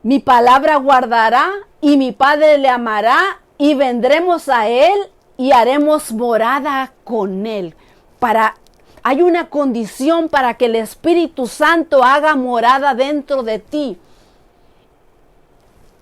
mi palabra guardará y mi Padre le amará y vendremos a él y haremos morada con él. Hay una condición para que el Espíritu Santo haga morada dentro de ti.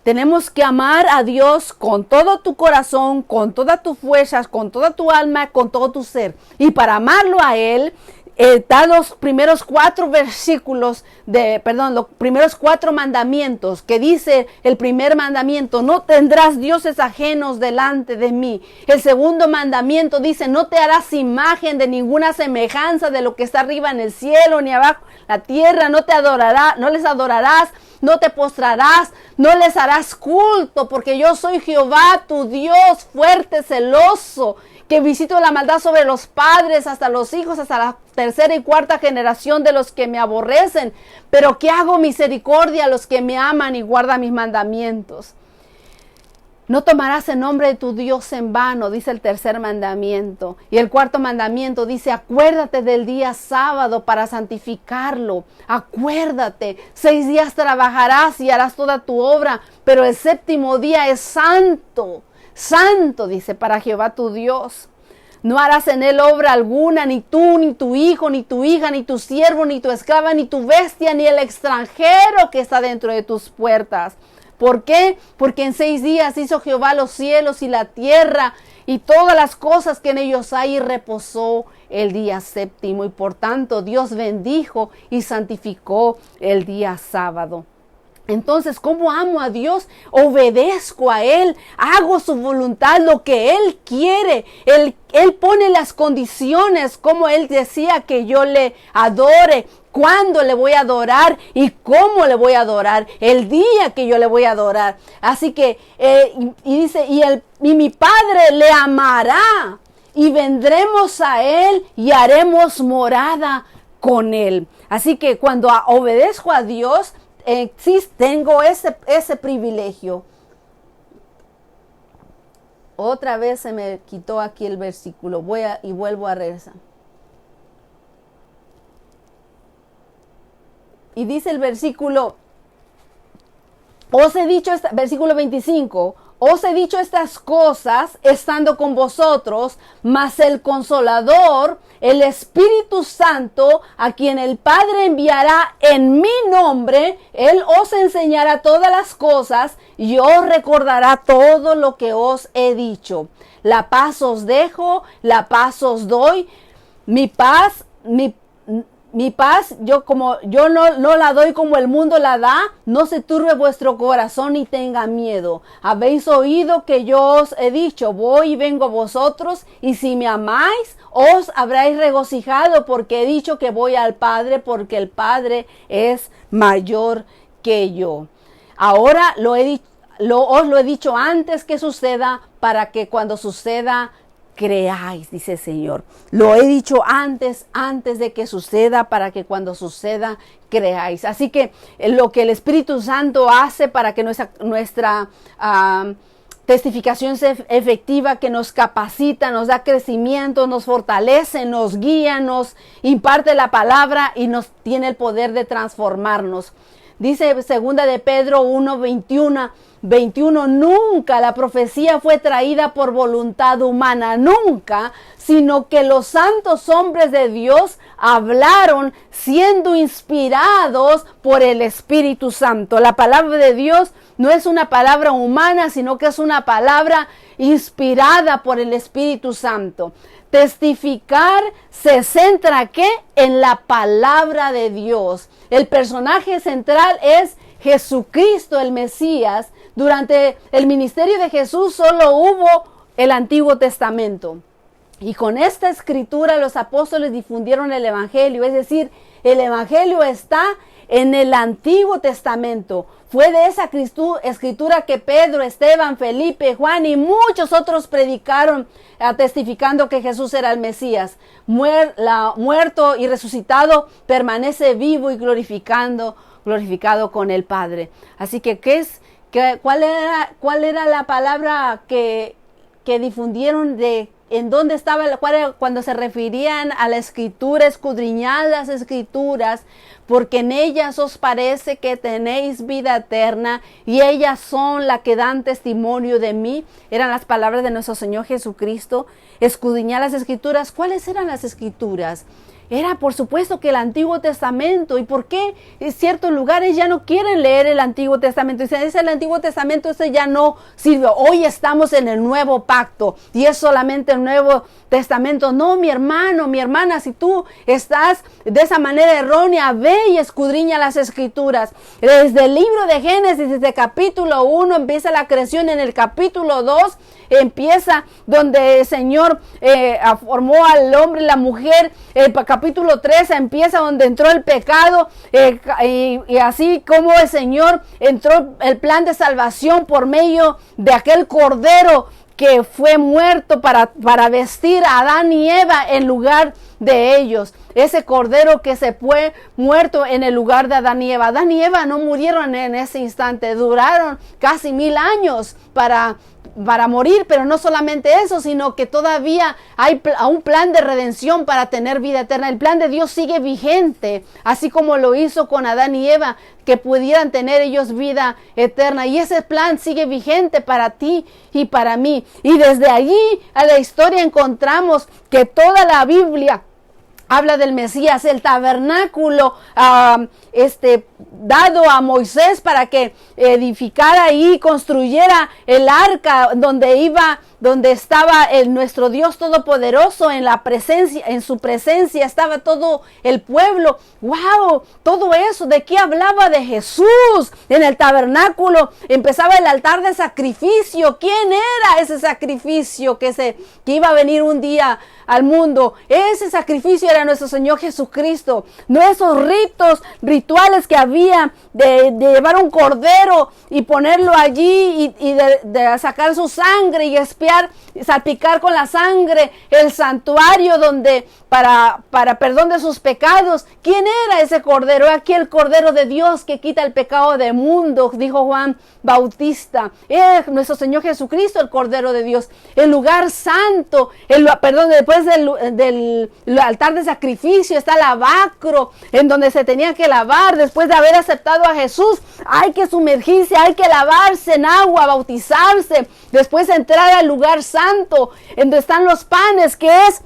Tenemos que amar a Dios con todo tu corazón, con todas tus fuerzas, con toda tu alma, con todo tu ser. Y para amarlo a Él, están los primeros 4 versículos, los primeros 4 mandamientos, que dice el primer mandamiento, no tendrás dioses ajenos delante de mí. El segundo mandamiento dice, no te harás imagen de ninguna semejanza de lo que está arriba en el cielo ni abajo en la tierra, no les adorarás, no te postrarás, no les harás culto, porque yo soy Jehová, tu Dios, fuerte, celoso, que visito la maldad sobre los padres, hasta los hijos, hasta la 3ª y 4ª generación de los que me aborrecen, pero que hago misericordia a los que me aman y guardan mis mandamientos. No tomarás el nombre de tu Dios en vano, dice el 3er mandamiento. Y el 4º mandamiento dice, acuérdate del día sábado para santificarlo. Acuérdate, 6 días trabajarás y harás toda tu obra, pero el 7º día es santo. Santo, dice, para Jehová tu Dios. No harás en él obra alguna, ni tú, ni tu hijo, ni tu hija, ni tu siervo, ni tu esclava, ni tu bestia, ni el extranjero que está dentro de tus puertas. ¿Por qué? Porque en 6 días hizo Jehová los cielos y la tierra y todas las cosas que en ellos hay y reposó el día 7º. Y por tanto Dios bendijo y santificó el día sábado. Entonces, ¿cómo amo a Dios? Obedezco a Él, hago su voluntad, lo que Él quiere. Él pone las condiciones, como Él decía que yo le adore, cuándo le voy a adorar y cómo le voy a adorar, el día que yo le voy a adorar. Así que, y dice, y mi Padre le amará y vendremos a Él y haremos morada con Él. Así que cuando obedezco a Dios, sí tengo ese privilegio. Otra vez se me quitó aquí el versículo. Y vuelvo a regresar. Y dice el versículo, versículo 25, os he dicho estas cosas estando con vosotros, mas el Consolador, el Espíritu Santo, a quien el Padre enviará en mi nombre, Él os enseñará todas las cosas y os recordará todo lo que os he dicho. La paz os dejo, la paz os doy, mi paz, yo no la doy como el mundo la da. No se turbe vuestro corazón ni tenga miedo. Habéis oído que yo os he dicho, voy y vengo a vosotros, y si me amáis, os habréis regocijado, porque he dicho que voy al Padre, porque el Padre es mayor que yo. Ahora os lo he dicho antes que suceda, para que cuando suceda creáis, dice el Señor. Lo he dicho antes de que suceda, para que cuando suceda creáis. Así que lo que el Espíritu Santo hace para que nuestra testificación sea efectiva, que nos capacita, nos da crecimiento, nos fortalece, nos guía, nos imparte la palabra y nos tiene el poder de transformarnos. Dice segunda de Pedro 1:21, nunca la profecía fue traída por voluntad humana, nunca, sino que los santos hombres de Dios hablaron siendo inspirados por el Espíritu Santo. La palabra de Dios no es una palabra humana, sino que es una palabra inspirada por el Espíritu Santo. Testificar se centra ¿qué? En la palabra de Dios. El personaje central es Jesucristo, el Mesías. Durante el ministerio de Jesús solo hubo el Antiguo Testamento. Y con esta escritura los apóstoles difundieron el Evangelio. Es decir, el Evangelio está en el Antiguo Testamento. Fue de esa escritura que Pedro, Esteban, Felipe, Juan y muchos otros predicaron, testificando que Jesús era el Mesías. Muerto y resucitado, permanece vivo y glorificado con el Padre. Así que, ¿cuál era la palabra que difundieron en dónde estaba cuando se referían a la Escritura? Escudriñad las Escrituras, porque en ellas os parece que tenéis vida eterna, y ellas son las que dan testimonio de mí. Eran las palabras de nuestro Señor Jesucristo. Escudriñad las Escrituras. ¿Cuáles eran las Escrituras? Era, por supuesto, que el Antiguo Testamento. ¿Y por qué en ciertos lugares ya no quieren leer el Antiguo Testamento? Dicen, es el Antiguo Testamento, ese ya no sirve. Hoy estamos en el Nuevo Pacto y es solamente el Nuevo Testamento. No, mi hermano, mi hermana, si tú estás de esa manera errónea, ve y escudriña las Escrituras. Desde el libro de Génesis, desde el capítulo 1, empieza la creación. En el capítulo 2 empieza donde el Señor formó al hombre y la mujer. El capítulo 3 empieza donde entró el pecado, y así como el Señor entró el plan de salvación por medio de aquel cordero que fue muerto para vestir a Adán y Eva en lugar de ellos. Ese cordero que se fue muerto en el lugar de Adán y Eva. Adán y Eva no murieron en ese instante, duraron casi 1000 años para morir, pero no solamente eso, sino que todavía hay un plan de redención para tener vida eterna. El plan de Dios sigue vigente, así como lo hizo con Adán y Eva, que pudieran tener ellos vida eterna, y ese plan sigue vigente para ti y para mí. Y desde allí a la historia encontramos que toda la Biblia habla del Mesías. El tabernáculo dado a Moisés para que edificara y construyera el arca donde estaba nuestro Dios Todopoderoso en su presencia estaba todo el pueblo. ¡Wow! Todo eso, ¿de qué hablaba? De Jesús. En el tabernáculo empezaba el altar de sacrificio. ¿Quién era ese sacrificio que iba a venir un día al mundo? Ese sacrificio era nuestro Señor Jesucristo. No esos rituales que había de llevar un cordero y ponerlo allí y de sacar su sangre y espiar, salpicar con la sangre el santuario para perdón de sus pecados. ¿Quién era ese cordero? Aquí el Cordero de Dios que quita el pecado del mundo, dijo Juan Bautista. Es nuestro Señor Jesucristo, el Cordero de Dios. El lugar santo, después del altar de sacrificio está el lavacro, en donde se tenía que lavar. Después de haber aceptado a Jesús, hay que sumergirse, hay que lavarse en agua, bautizarse, después entrar al lugar santo, en donde están los panes, que es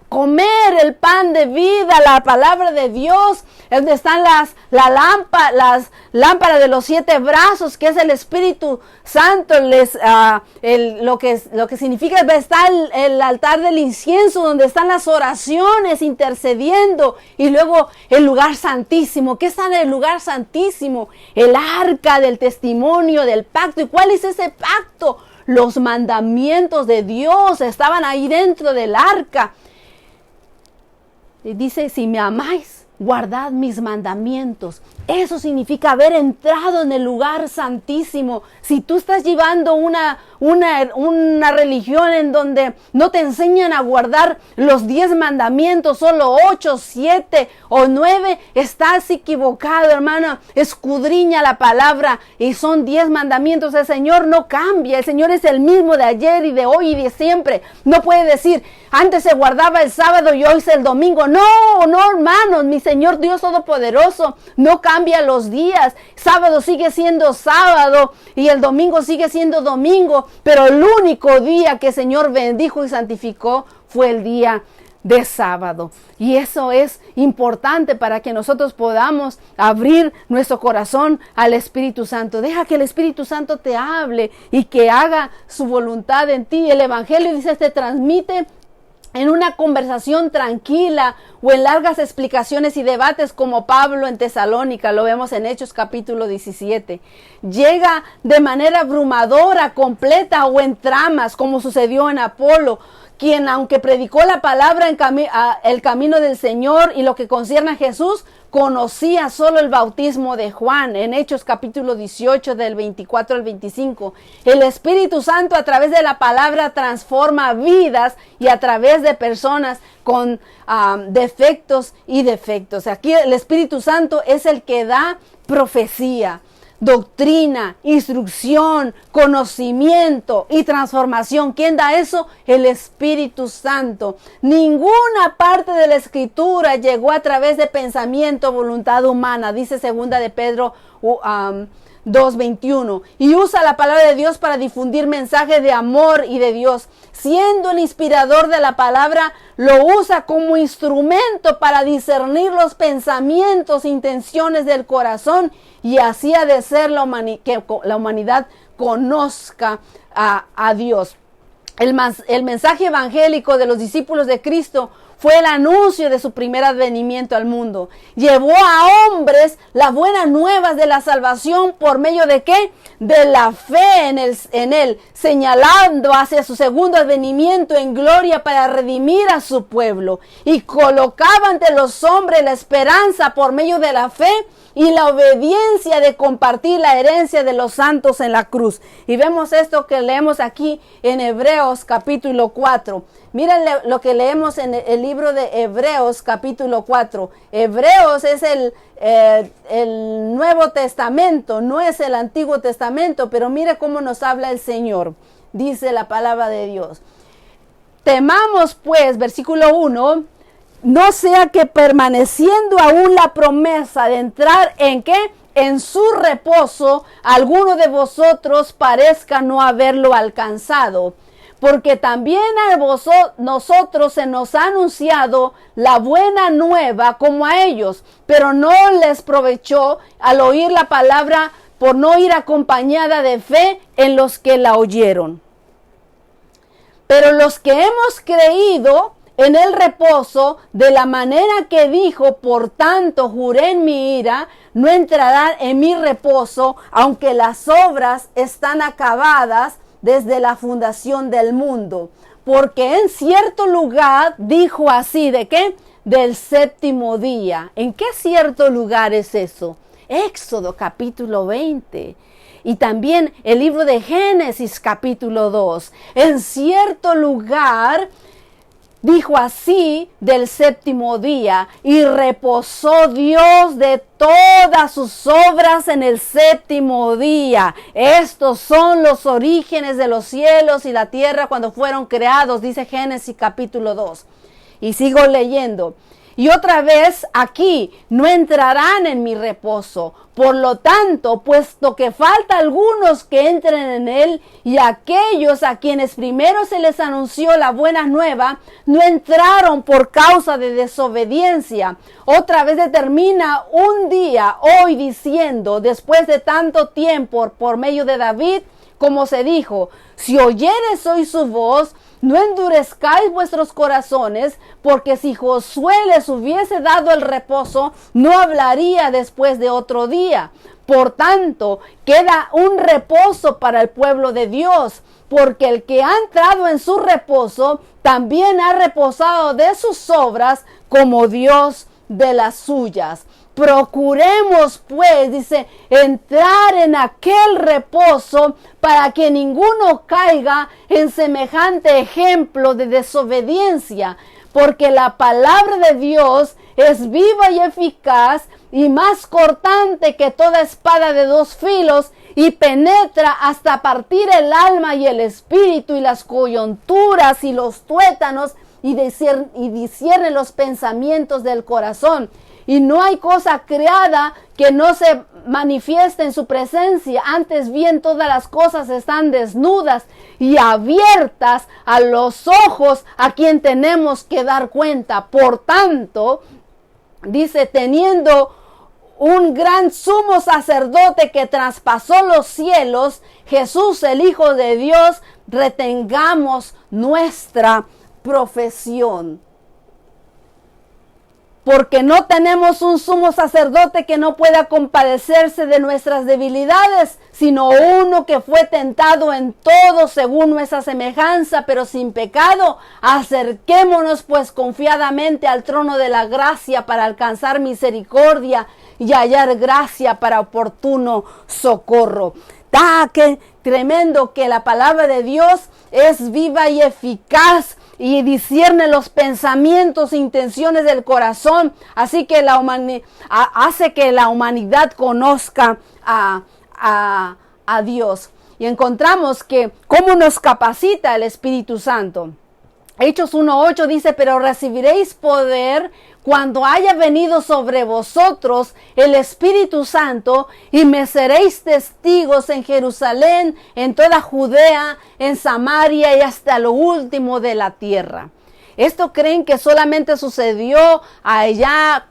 comer el pan de vida, la palabra de Dios, donde están las lámparas de los 7 brazos, que es el Espíritu Santo, lo que significa está el altar del incienso, donde están las oraciones intercediendo, y luego el lugar santísimo. ¿Qué está en el lugar santísimo? El arca del testimonio del pacto. ¿Y cuál es ese pacto? Los mandamientos de Dios estaban ahí dentro del arca. Y dice, si me amáis, guardad mis mandamientos. Eso significa haber entrado en el lugar santísimo. Si tú estás llevando una religión en donde no te enseñan a guardar los 10 mandamientos, solo 8, 7 o 9, estás equivocado, hermano. Escudriña la palabra y son 10 mandamientos. El Señor no cambia. El Señor es el mismo de ayer y de hoy y de siempre. No puede decir, antes se guardaba el sábado y hoy es el domingo. No, hermanos, mi Señor Dios Todopoderoso no cambia los días. Sábado sigue siendo sábado y el domingo sigue siendo domingo, pero el único día que el Señor bendijo y santificó fue el día de sábado. Y eso es importante para que nosotros podamos abrir nuestro corazón al Espíritu Santo. Deja que el Espíritu Santo te hable y que haga su voluntad en ti. El Evangelio, dice, te transmite en una conversación tranquila o en largas explicaciones y debates, como Pablo en Tesalónica, lo vemos en Hechos capítulo 17. Llega de manera abrumadora, completa o en tramas, como sucedió en Apolo, quien, aunque predicó la palabra el camino del Señor y lo que concierne a Jesús, conocía solo el bautismo de Juan. En Hechos capítulo 18 del 24 al 25. El Espíritu Santo, a través de la palabra, transforma vidas y a través de personas con defectos y defectos. Aquí el Espíritu Santo es el que da profecía, doctrina, instrucción, conocimiento y transformación. ¿Quién da eso? El Espíritu Santo. Ninguna parte de la Escritura llegó a través de pensamiento, voluntad humana, dice 2 de Pedro 2:21, y usa la palabra de Dios para difundir mensajes de amor y de Dios. Siendo el inspirador de la palabra, lo usa como instrumento para discernir los pensamientos e intenciones del corazón, y así ha de ser que la humanidad conozca a Dios. El mensaje evangélico de los discípulos de Cristo fue el anuncio de su primer advenimiento al mundo. Llevó a hombres las buenas nuevas de la salvación por medio de ¿qué? De la fe en él, señalando hacia su segundo advenimiento en gloria para redimir a su pueblo. Y colocaba ante los hombres la esperanza por medio de la fe y la obediencia de compartir la herencia de los santos en la cruz. Y vemos esto que leemos aquí en Hebreos capítulo 4. Miren lo que leemos en el libro de Hebreos capítulo 4. Hebreos es el Nuevo Testamento, no es el Antiguo Testamento, pero mire cómo nos habla el Señor. Dice la palabra de Dios. Temamos pues, versículo 1, no sea que permaneciendo aún la promesa de entrar en ¿qué? En su reposo, alguno de vosotros parezca no haberlo alcanzado. porque también a nosotros se nos ha anunciado la buena nueva como a ellos, pero no les provechó al oír la palabra por no ir acompañada de fe en los que la oyeron. Pero los que hemos creído en el reposo, de la manera que dijo, por tanto juré en mi ira, no entrarán en mi reposo, aunque las obras están acabadas desde la fundación del mundo. Porque en cierto lugar dijo así, ¿de qué? Del séptimo día. ¿En qué cierto lugar es eso? Éxodo capítulo 20. Y también el libro de Génesis capítulo 2. En cierto lugar dijo así del séptimo día, y reposó Dios de todas sus obras en el séptimo día. Estos son los orígenes de los cielos y la tierra cuando fueron creados, dice Génesis capítulo 2. Y sigo leyendo. Y otra vez aquí, no entrarán en mi reposo. Por lo tanto, puesto que falta algunos que entren en él, y aquellos a quienes primero se les anunció la buena nueva, no entraron por causa de desobediencia. Otra vez determina un día hoy diciendo, después de tanto tiempo por medio de David, como se dijo, si oyeres hoy su voz, no endurezcáis vuestros corazones, porque si Josué les hubiese dado el reposo, no hablaría después de otro día. Por tanto, queda un reposo para el pueblo de Dios, porque el que ha entrado en su reposo, también ha reposado de sus obras, como Dios de las suyas. Procuremos pues, dice, entrar en aquel reposo para que ninguno caiga en semejante ejemplo de desobediencia, porque la palabra de Dios es viva y eficaz y más cortante que toda espada de dos filos y penetra hasta partir el alma y el espíritu y las coyunturas y los tuétanos y discierne los pensamientos del corazón. Y no hay cosa creada que no se manifieste en su presencia. Antes bien, todas las cosas están desnudas y abiertas a los ojos a quien tenemos que dar cuenta. Por tanto, dice, teniendo un gran sumo sacerdote que traspasó los cielos, Jesús, el Hijo de Dios, retengamos nuestra profesión. Porque no tenemos un sumo sacerdote que no pueda compadecerse de nuestras debilidades, sino uno que fue tentado en todo según nuestra semejanza, pero sin pecado. Acerquémonos pues confiadamente al trono de la gracia para alcanzar misericordia y hallar gracia para oportuno socorro. ¡Qué tremendo que la palabra de Dios es viva y eficaz! Y discierne los pensamientos e intenciones del corazón. Así que hace que la humanidad conozca a Dios. Y encontramos que cómo nos capacita el Espíritu Santo. Hechos 1:8 dice, pero recibiréis poder cuando haya venido sobre vosotros el Espíritu Santo, y me seréis testigos en Jerusalén, en toda Judea, en Samaria y hasta lo último de la tierra. ¿Esto creen que solamente sucedió allá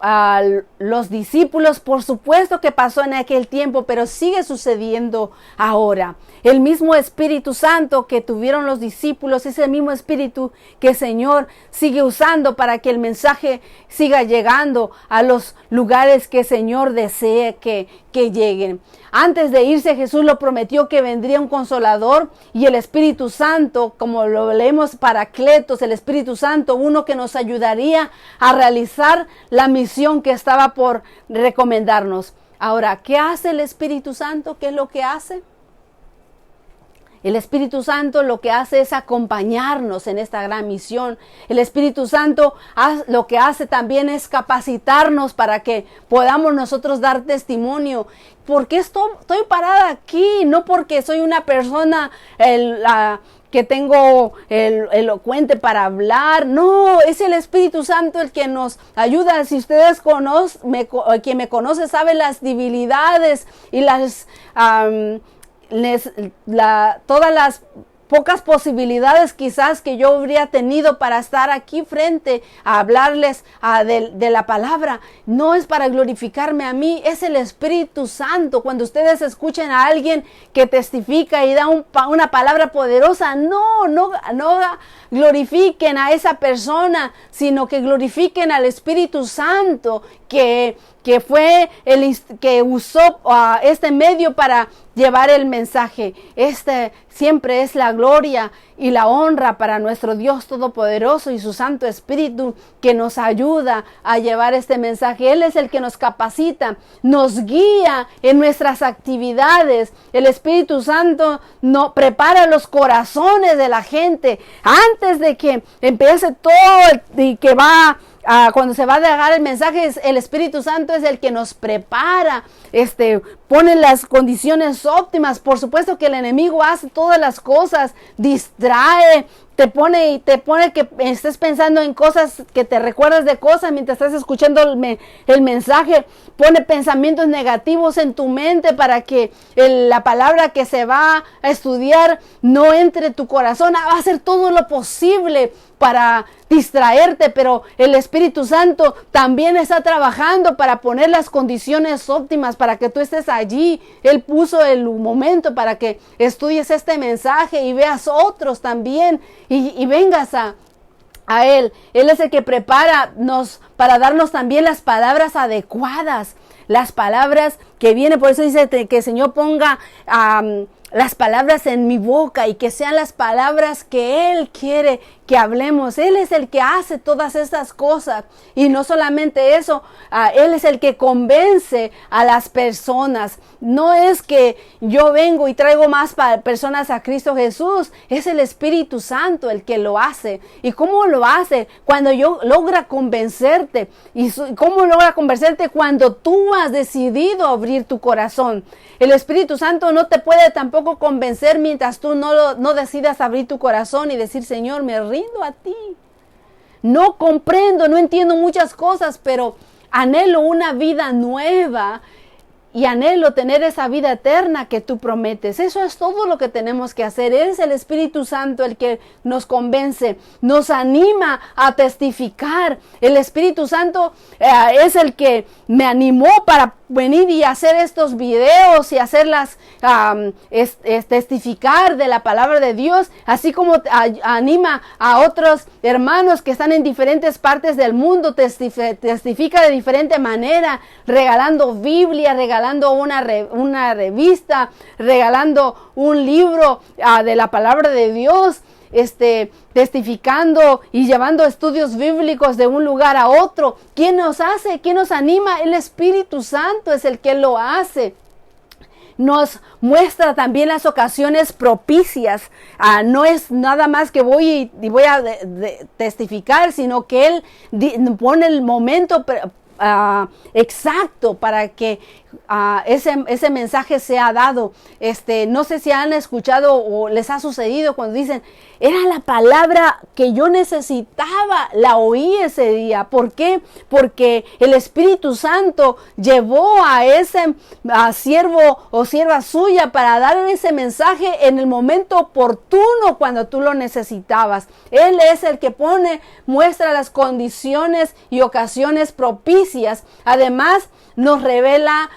a los discípulos? Por supuesto que pasó en aquel tiempo, pero sigue sucediendo ahora. El mismo Espíritu Santo que tuvieron los discípulos es el mismo Espíritu que el Señor sigue usando para que el mensaje siga llegando a los lugares que el Señor desee que lleguen. Antes de irse, Jesús lo prometió que vendría un Consolador, y el Espíritu Santo, como lo leemos, Paracletos, el Espíritu Santo, uno que nos ayudaría a realizar la misión que estaba por recomendarnos. Ahora, ¿qué hace el Espíritu Santo? ¿Qué es lo que hace? El Espíritu Santo lo que hace es acompañarnos en esta gran misión. El Espíritu Santo lo que hace también es capacitarnos para que podamos nosotros dar testimonio. ¿Por qué estoy parada aquí? No porque soy una persona que tengo el elocuente para hablar. No, es el Espíritu Santo el que nos ayuda. Si ustedes quien me conoce sabe las debilidades y todas las pocas posibilidades quizás que yo habría tenido para estar aquí frente a hablarles de la palabra. No es para glorificarme a mí, es el Espíritu Santo. Cuando ustedes escuchen a alguien que testifica y da una palabra poderosa, no glorifiquen a esa persona, sino que glorifiquen al Espíritu Santo que fue que usó este medio para llevar el mensaje. Siempre es la gloria y la honra para nuestro Dios Todopoderoso y su Santo Espíritu que nos ayuda a llevar este mensaje. Él es el que nos capacita, nos guía en nuestras actividades. El Espíritu Santo prepara los corazones de la gente antes de que empiece todo y que cuando se va a dejar el mensaje. El Espíritu Santo es el que nos prepara, pone las condiciones óptimas. Por supuesto que el enemigo hace todas las cosas, distrae, te pone que estés pensando en cosas, que te recuerdas de cosas mientras estás escuchando el mensaje. Pone pensamientos negativos en tu mente para que la palabra que se va a estudiar no entre en tu corazón. Va a hacer todo lo posible para distraerte, pero el Espíritu Santo también está trabajando para poner las condiciones óptimas para que tú estés allí. Él puso el momento para que estudies este mensaje y veas otros también y vengas a Él. Él es el que prepara para darnos también las palabras adecuadas, las palabras que vienen. Por eso dice que el Señor ponga las palabras en mi boca y que sean las palabras que Él quiere que hablemos. Él es el que hace todas estas cosas. Y no solamente eso, Él es el que convence a las personas. No es que yo vengo y traigo más personas a Cristo Jesús. Es el Espíritu Santo el que lo hace. ¿Y cómo lo hace? Cuando logra convencerte. ¿Y cómo logra convencerte? Cuando tú has decidido abrir tu corazón. El Espíritu Santo no te puede tampoco convencer mientras tú no decidas abrir tu corazón y decir: Señor, me rindo a ti. No comprendo, no entiendo muchas cosas, pero anhelo una vida nueva y anhelo tener esa vida eterna que tú prometes. Eso es todo lo que tenemos que hacer. Es el Espíritu Santo el que nos convence, nos anima a testificar. El Espíritu Santo es el que me animó para venir y hacer estos videos y hacerlas testificar de la palabra de Dios, así como anima a otros hermanos que están en diferentes partes del mundo. Testifica de diferente manera, regalando Biblia, regalando una revista, regalando un libro de la palabra de Dios, testificando y llevando estudios bíblicos de un lugar a otro. ¿Quién nos hace? ¿Quién nos anima? El Espíritu Santo es el que lo hace. Nos muestra también las ocasiones propicias. No es nada más que voy a testificar, sino que Él pone el momento exacto para que ese mensaje sea dado. No sé si han escuchado o les ha sucedido cuando dicen: era la palabra que yo necesitaba, la oí ese día. ¿Por qué? Porque el Espíritu Santo llevó a ese siervo o sierva suya para dar ese mensaje en el momento oportuno cuando tú lo necesitabas. Él es el que muestra las condiciones y ocasiones propicias. Además, nos revela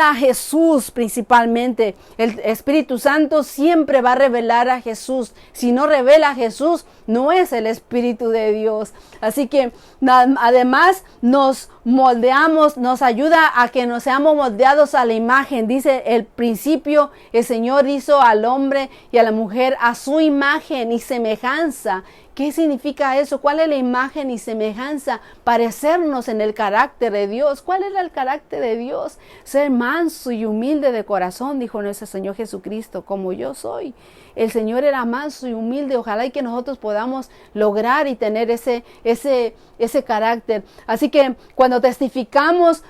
a Jesús principalmente. El Espíritu Santo siempre va a revelar a Jesús. Si no revela a Jesús, no es el Espíritu de Dios. Así que además nos moldeamos, nos ayuda a que nos seamos moldeados a la imagen. Dice el principio: el Señor hizo al hombre y a la mujer a su imagen y semejanza. ¿Qué significa eso? ¿Cuál es la imagen y semejanza? Parecernos en el carácter de Dios. ¿Cuál era el carácter de Dios? Ser manso y humilde de corazón, dijo nuestro Señor Jesucristo, como yo soy. El Señor era manso y humilde. Ojalá y que nosotros podamos lograr y tener ese carácter. Así que cuando testificamos,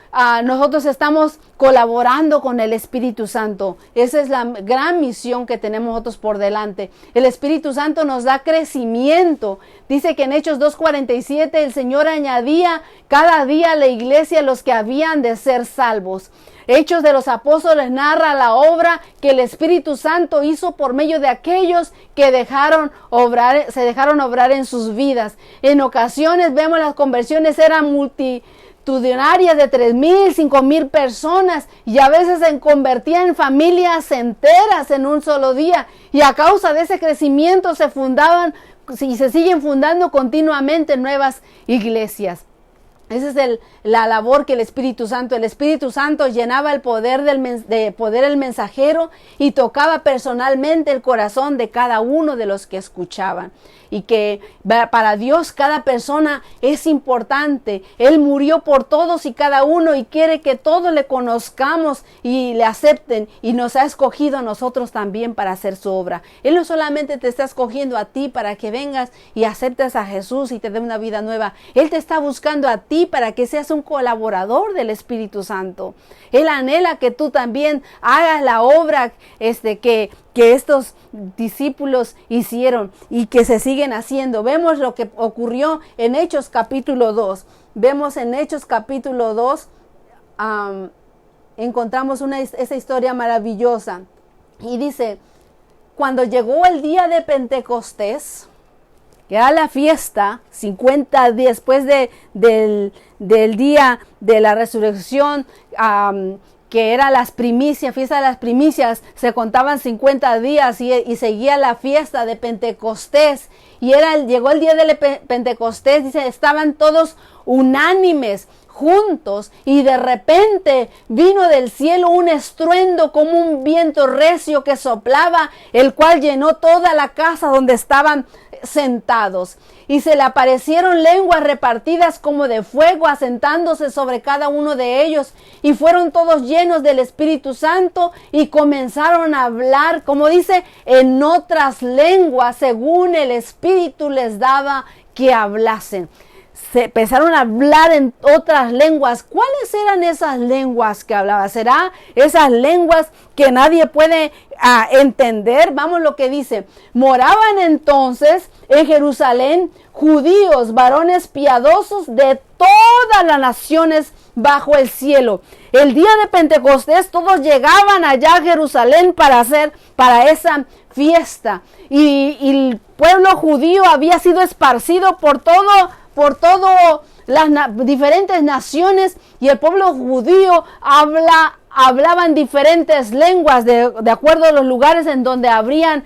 nosotros estamos colaborando con el Espíritu Santo. Esa es la gran misión que tenemos nosotros por delante. El Espíritu Santo nos da crecimiento. Dice que en Hechos 2:47 el Señor añadía cada día a la iglesia los que habían habían de ser salvos. Hechos de los Apóstoles narra la obra que el Espíritu Santo hizo por medio de aquellos que se dejaron obrar en sus vidas. En ocasiones vemos las conversiones eran multitudinarias de 3,000, 5,000 personas, y a veces se convertían en familias enteras en un solo día, y a causa de ese crecimiento se fundaban y se siguen fundando continuamente nuevas iglesias. Esa es la labor que el Espíritu Santo llenaba el poder el mensajero y tocaba personalmente el corazón de cada uno de los que escuchaban. Y que para Dios cada persona es importante. Él murió por todos y cada uno y quiere que todos le conozcamos y le acepten, y nos ha escogido a nosotros también para hacer su obra. Él no solamente te está escogiendo a ti para que vengas y aceptes a Jesús y te dé una vida nueva. Él te está buscando a ti para que seas un colaborador del Espíritu Santo. Él anhela que tú también hagas la obra que estos discípulos hicieron y que se siguen haciendo. Vemos lo que ocurrió en Hechos capítulo 2. Vemos en Hechos capítulo 2, encontramos esa historia maravillosa. Y dice, cuando llegó el día de Pentecostés, que era la fiesta, 50 días después del día de la resurrección, que era las primicias, fiesta de las primicias, se contaban 50 días y seguía la fiesta de Pentecostés. Y llegó el día de Pentecostés, dice, estaban todos unánimes, juntos, y de repente vino del cielo un estruendo como un viento recio que soplaba, el cual llenó toda la casa donde estaban sentados. Y se le aparecieron lenguas repartidas como de fuego, asentándose sobre cada uno de ellos, y fueron todos llenos del Espíritu Santo y comenzaron a hablar, como dice, en otras lenguas, según el Espíritu les daba que hablasen. Se empezaron a hablar en otras lenguas. ¿Cuáles eran esas lenguas que hablaba? ¿Será esas lenguas que nadie puede entender? Vamos lo que dice. Moraban entonces en Jerusalén judíos, varones piadosos de todas las naciones bajo el cielo. El día de Pentecostés todos llegaban allá a Jerusalén para esa fiesta. Y el pueblo judío había sido esparcido por todo las diferentes naciones, y el pueblo judío hablaban diferentes lenguas de acuerdo a los lugares en donde habrían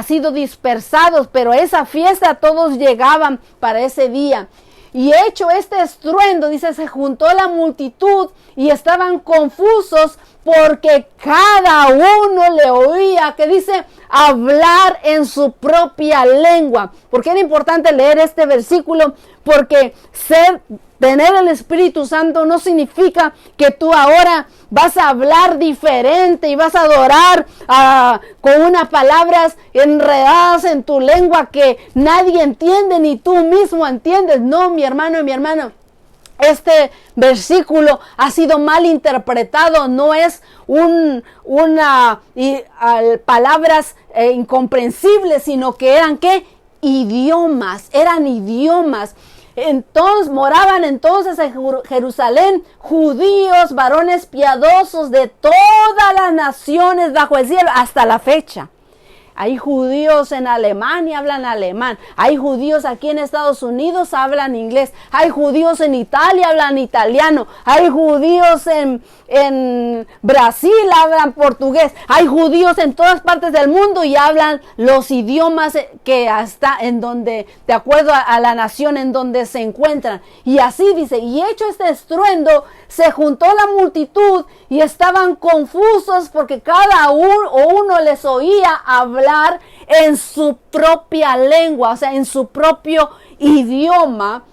sido dispersados, pero esa fiesta todos llegaban para ese día. Y hecho este estruendo, dice, se juntó la multitud y estaban confusos porque cada uno le oía, que dice, hablar en su propia lengua. ¿Por qué era importante leer este versículo? Porque tener el Espíritu Santo no significa que tú ahora vas a hablar diferente y vas a adorar con unas palabras enredadas en tu lengua que nadie entiende ni tú mismo entiendes. No, mi hermano y mi hermana. Este versículo ha sido mal interpretado, no es palabras incomprensibles, sino que eran idiomas. Entonces moraban en Jerusalén judíos, varones piadosos de todas las naciones bajo el cielo, hasta la fecha. Hay judíos en Alemania, hablan alemán. Hay judíos aquí en Estados Unidos, hablan inglés. Hay judíos en Italia, hablan italiano. Hay judíos en Brasil, hablan portugués. Hay judíos en todas partes del mundo y hablan los idiomas que hasta en donde, de acuerdo a la nación en donde se encuentran. Y así dice, y hecho este estruendo, se juntó la multitud y estaban confusos porque cada uno les oía hablar en su propia lengua, o sea, en su propio idioma,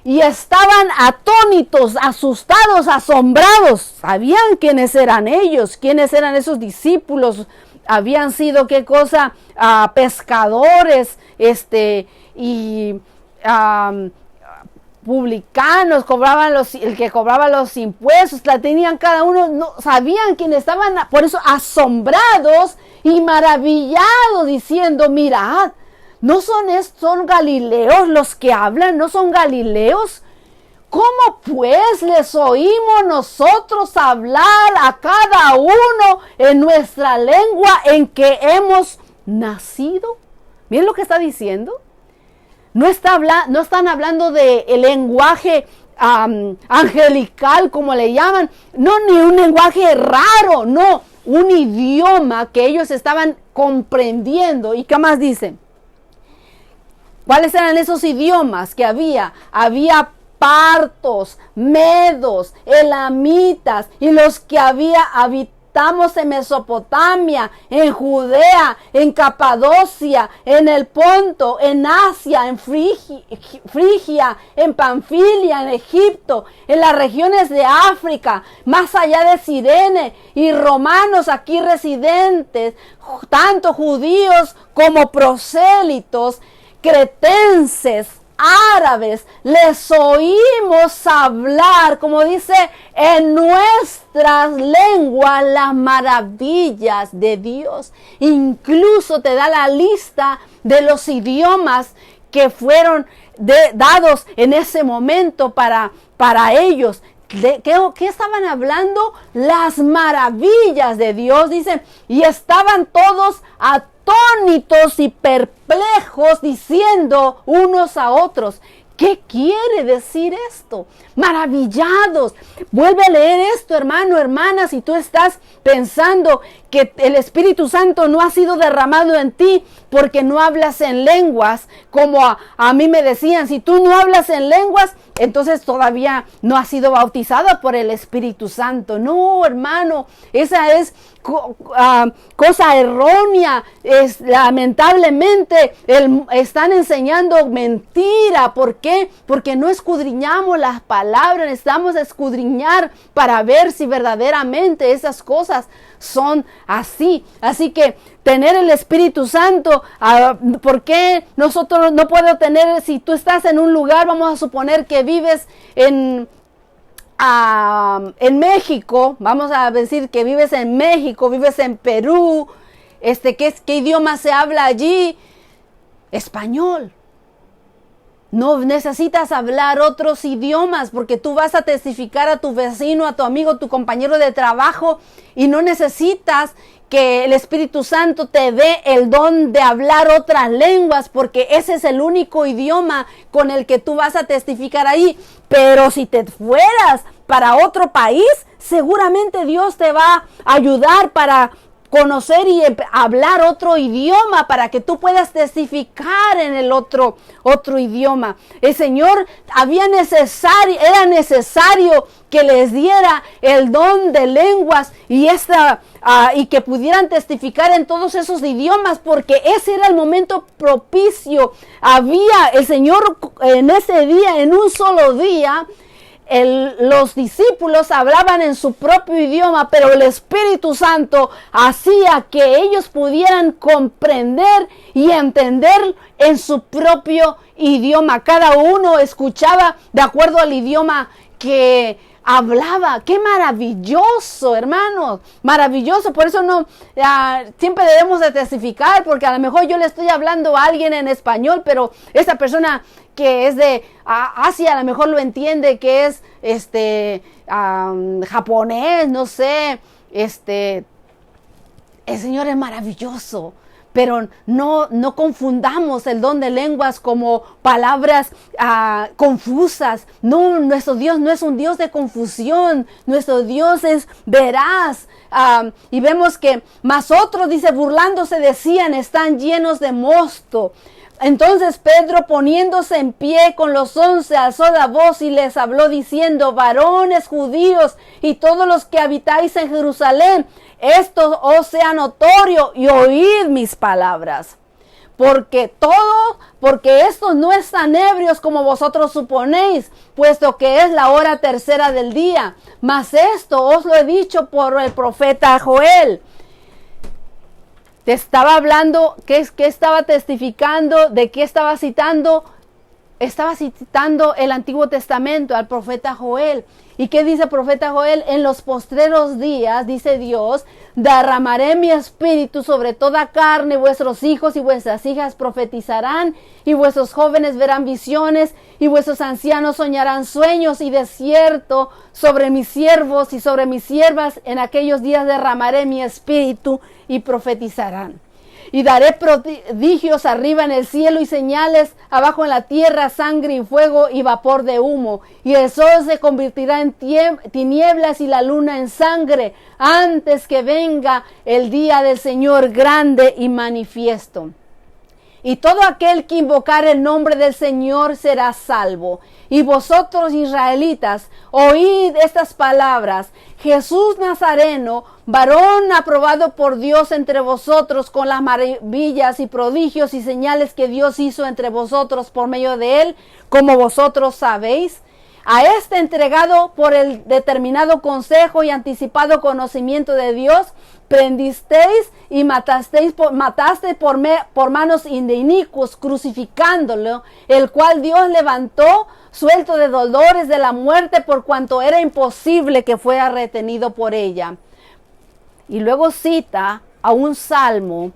y estaban atónitos, asustados, asombrados. Sabían quiénes eran ellos, quiénes eran esos discípulos. Habían sido, pescadores, publicanos, el que cobraba los impuestos, la tenían cada uno, no sabían quiénes estaban, por eso asombrados y maravillados, diciendo, mirad, ¿no son galileos los que hablan? ¿No son galileos? ¿Cómo pues les oímos nosotros hablar a cada uno en nuestra lengua en que hemos nacido? Miren lo que está diciendo. No están hablando de el lenguaje angelical, como le llaman. No, ni un lenguaje raro, no. Un idioma que ellos estaban comprendiendo. ¿Y qué más dicen? ¿Cuáles eran esos idiomas que había? Había partos, medos, elamitas y los que habitamos en Mesopotamia, en Judea, en Capadocia, en el Ponto, en Asia, en Frigia, en Panfilia, en Egipto, en las regiones de África, más allá de Cirene, y romanos aquí residentes, tanto judíos como prosélitos, cretenses, árabes, les oímos hablar, como dice, en nuestras lenguas las maravillas de Dios. Incluso te da la lista de los idiomas que fueron dados en ese momento para ellos. ¿Qué estaban hablando? Las maravillas de Dios, dicen, y estaban todos atónitos y perplejos, diciendo unos a otros, ¿qué quiere decir esto? Maravillados. Vuelve a leer esto, hermano, hermana, si tú estás pensando que el Espíritu Santo no ha sido derramado en ti porque no hablas en lenguas, como a mí me decían, si tú no hablas en lenguas, entonces todavía no has sido bautizada por el Espíritu Santo. No, hermano, esa es cosa errónea. Lamentablemente están enseñando mentira. ¿Por qué? Porque no escudriñamos las palabras. Necesitamos escudriñar para ver si verdaderamente esas cosas son así. Así que tener el Espíritu Santo, ¿por qué nosotros no puedo tener? Si tú estás en un lugar, vamos a suponer que vives en México, vamos a decir que vives en México, vives en Perú, ¿qué idioma se habla allí? Español. No necesitas hablar otros idiomas porque tú vas a testificar a tu vecino, a tu amigo, tu compañero de trabajo, y no necesitas que el Espíritu Santo te dé el don de hablar otras lenguas, porque ese es el único idioma con el que tú vas a testificar ahí. Pero si te fueras para otro país, seguramente Dios te va a ayudar para conocer y hablar otro idioma para que tú puedas testificar en el otro idioma. El Señor era necesario que les diera el don de lenguas y que pudieran testificar en todos esos idiomas, porque ese era el momento propicio. El Señor en ese día, en un solo día, los discípulos hablaban en su propio idioma, pero el Espíritu Santo hacía que ellos pudieran comprender y entender en su propio idioma. Cada uno escuchaba de acuerdo al idioma que hablaba. ¡Qué maravilloso, hermanos! Maravilloso. Por eso siempre debemos de testificar, porque a lo mejor yo le estoy hablando a alguien en español, pero esa persona que es de Asia a lo mejor lo entiende, que es japonés, no sé. El Señor es maravilloso. Pero no confundamos el don de lenguas como palabras confusas. No, nuestro Dios no es un Dios de confusión. Nuestro Dios es veraz. Y vemos que más otros, dice, burlándose decían, están llenos de mosto. Entonces Pedro, poniéndose en pie con los 11, alzó la voz y les habló diciendo, varones judíos y todos los que habitáis en Jerusalén, esto os sea notorio y oíd mis palabras. Porque estos no están ebrios como vosotros suponéis, puesto que es la hora tercera del día. Mas esto os lo he dicho por el profeta Joel. Te estaba hablando, ¿qué estaba testificando? ¿De qué estaba citando? estaba citando el Antiguo Testamento al profeta Joel. ¿Y qué dice el profeta Joel? En los postreros días, dice Dios, derramaré mi espíritu sobre toda carne, vuestros hijos y vuestras hijas profetizarán, y vuestros jóvenes verán visiones, y vuestros ancianos soñarán sueños, y de cierto sobre mis siervos y sobre mis siervas en aquellos días derramaré mi espíritu y profetizarán. Y daré prodigios arriba en el cielo y señales abajo en la tierra, sangre y fuego y vapor de humo. Y el sol se convertirá en tinieblas y la luna en sangre, antes que venga el día del Señor grande y manifiesto. Y todo aquel que invocar el nombre del Señor será salvo. Y vosotros, israelitas, oíd estas palabras. Jesús Nazareno, varón aprobado por Dios entre vosotros con las maravillas y prodigios y señales que Dios hizo entre vosotros por medio de él, como vosotros sabéis. A este entregado por el determinado consejo y anticipado conocimiento de Dios, prendisteis y mataste por manos de inicuos, crucificándolo, el cual Dios levantó, suelto de dolores de la muerte, por cuanto era imposible que fuera retenido por ella. Y luego cita a un salmo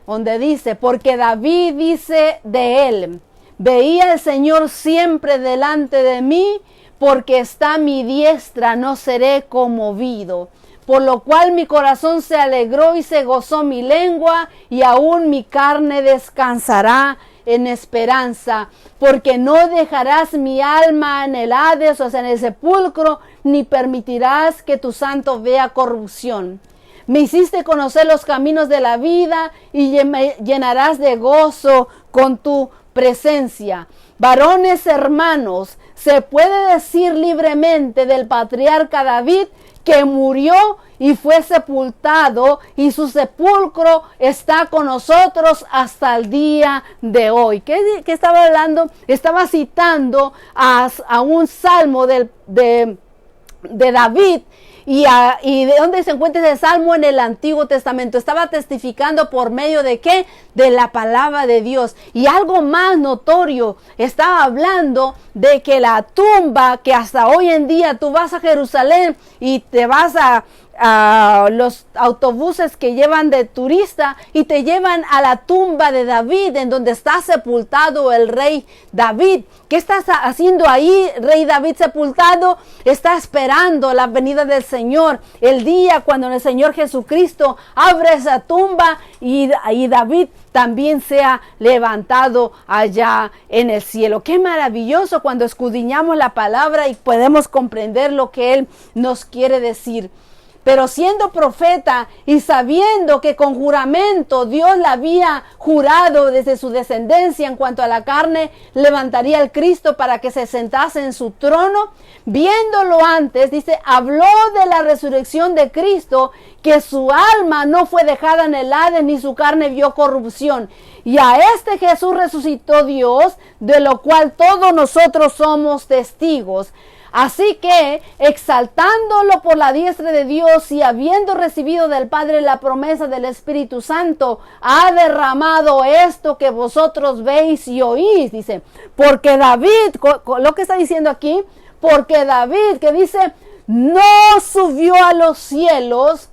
donde dice, porque David dice de él, veía al Señor siempre delante de mí, porque está a mi diestra, no seré conmovido. Por lo cual mi corazón se alegró y se gozó mi lengua, y aún mi carne descansará en esperanza, porque no dejarás mi alma en el Hades, o sea, en el sepulcro, ni permitirás que tu santo vea corrupción. Me hiciste conocer los caminos de la vida, y me llenarás de gozo con tu presencia. Varones hermanos, se puede decir libremente del patriarca David que murió y fue sepultado, y su sepulcro está con nosotros hasta el día de hoy. ¿Qué estaba hablando? Estaba citando a un salmo de David. ¿Y de dónde se encuentra ese salmo? En el Antiguo Testamento. Estaba testificando por medio de ¿qué? De la palabra de Dios. Y algo más notorio, estaba hablando de que la tumba, que hasta hoy en día tú vas a Jerusalén y te vas a los autobuses que llevan de turista y te llevan a la tumba de David, en donde está sepultado el rey David. ¿Qué estás haciendo ahí, rey David sepultado? Está esperando la venida del Señor, el día cuando el Señor Jesucristo abre esa tumba y David también sea levantado allá en el cielo. Qué maravilloso cuando escudriñamos la palabra y podemos comprender lo que Él nos quiere decir. Pero siendo profeta y sabiendo que con juramento Dios le había jurado desde su descendencia en cuanto a la carne, levantaría al Cristo para que se sentase en su trono, viéndolo antes, dice, habló de la resurrección de Cristo, que su alma no fue dejada en el Hades, ni su carne vio corrupción. Y a este Jesús resucitó Dios, de lo cual todos nosotros somos testigos. Así que, exaltándolo por la diestra de Dios y habiendo recibido del Padre la promesa del Espíritu Santo, ha derramado esto que vosotros veis y oís, dice. Porque David, lo que está diciendo aquí, porque David, que dice, no subió a los cielos,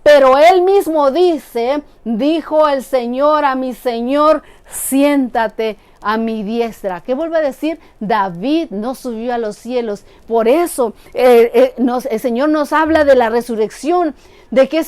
pero él mismo dice, dijo el Señor a mi Señor, siéntate a mi diestra. ¿Qué vuelve a decir? David no subió a los cielos. Por eso el Señor nos habla de la resurrección. ¿De qué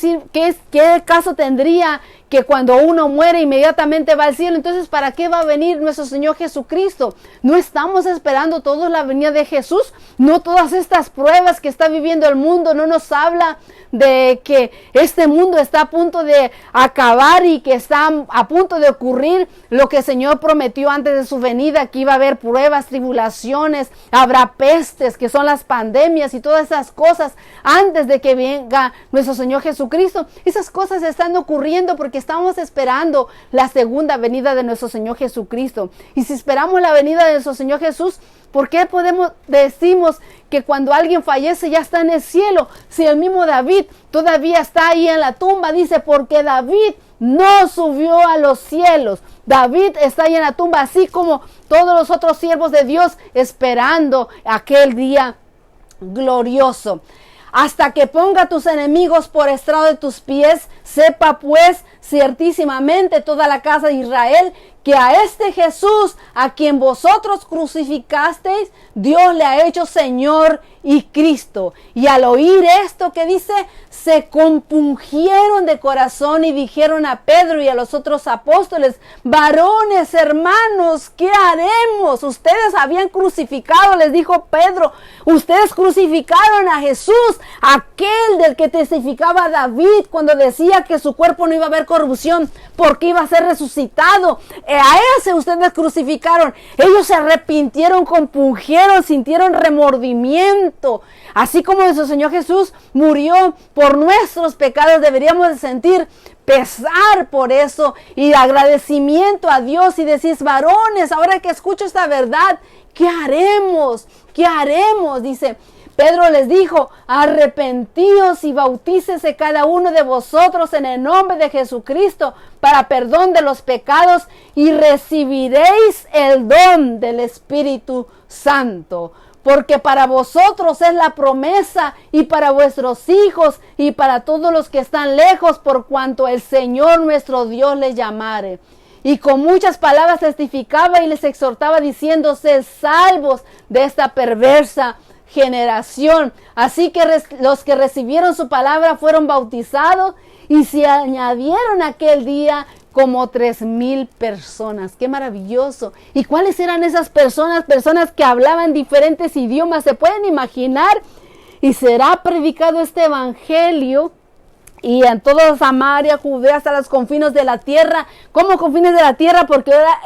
caso tendría que cuando uno muere inmediatamente va al cielo? Entonces, ¿para qué va a venir nuestro Señor Jesucristo? ¿No estamos esperando todos la venida de Jesús? ¿No todas estas pruebas que está viviendo el mundo no nos habla de que este mundo está a punto de acabar y que está a punto de ocurrir lo que el Señor prometió antes de su venida, que iba a haber pruebas, tribulaciones, habrá pestes, que son las pandemias y todas esas cosas antes de que venga nuestro Señor Jesucristo? Esas cosas están ocurriendo porque estamos esperando la segunda venida de nuestro Señor Jesucristo. Y si esperamos la venida de nuestro Señor Jesús, ¿por qué decimos que cuando alguien fallece ya está en el cielo? Si el mismo David todavía está ahí en la tumba. Dice, porque David no subió a los cielos. David está ahí en la tumba, así como todos los otros siervos de Dios, esperando aquel día glorioso. Hasta que ponga tus enemigos por estrado de tus pies, sepa pues ciertísimamente toda la casa de Israel que a este Jesús, a quien vosotros crucificasteis, Dios le ha hecho Señor y Cristo. Y al oír esto que dice, se compungieron de corazón y dijeron a Pedro y a los otros apóstoles, varones, hermanos, ¿qué haremos? Ustedes habían crucificado, les dijo Pedro, ustedes crucificaron a Jesús, aquel del que testificaba David cuando decía que su cuerpo no iba a haber corrupción porque iba a ser resucitado. A ese ustedes crucificaron. Ellos se arrepintieron, compungieron, sintieron remordimiento. Así como nuestro Señor Jesús murió por nuestros pecados, deberíamos de sentir pesar por eso y agradecimiento a Dios y decir, varones, ahora que escucho esta verdad, ¿qué haremos? ¿Qué haremos? Dice, Pedro les dijo, arrepentíos y bautícese cada uno de vosotros en el nombre de Jesucristo para perdón de los pecados y recibiréis el don del Espíritu Santo. Porque para vosotros es la promesa y para vuestros hijos y para todos los que están lejos por cuanto el Señor nuestro Dios les llamare. Y con muchas palabras testificaba y les exhortaba diciendo, sed salvos de esta perversa generación. Así que los que recibieron su palabra fueron bautizados y se añadieron aquel día como 3,000 personas. ¡Qué maravilloso! ¿Y cuáles eran esas personas? Personas que hablaban diferentes idiomas. ¿Se pueden imaginar? Y será predicado este evangelio y en toda Samaria, Judea, hasta los confines de la tierra. ¿Cómo confines de la tierra? Porque ahora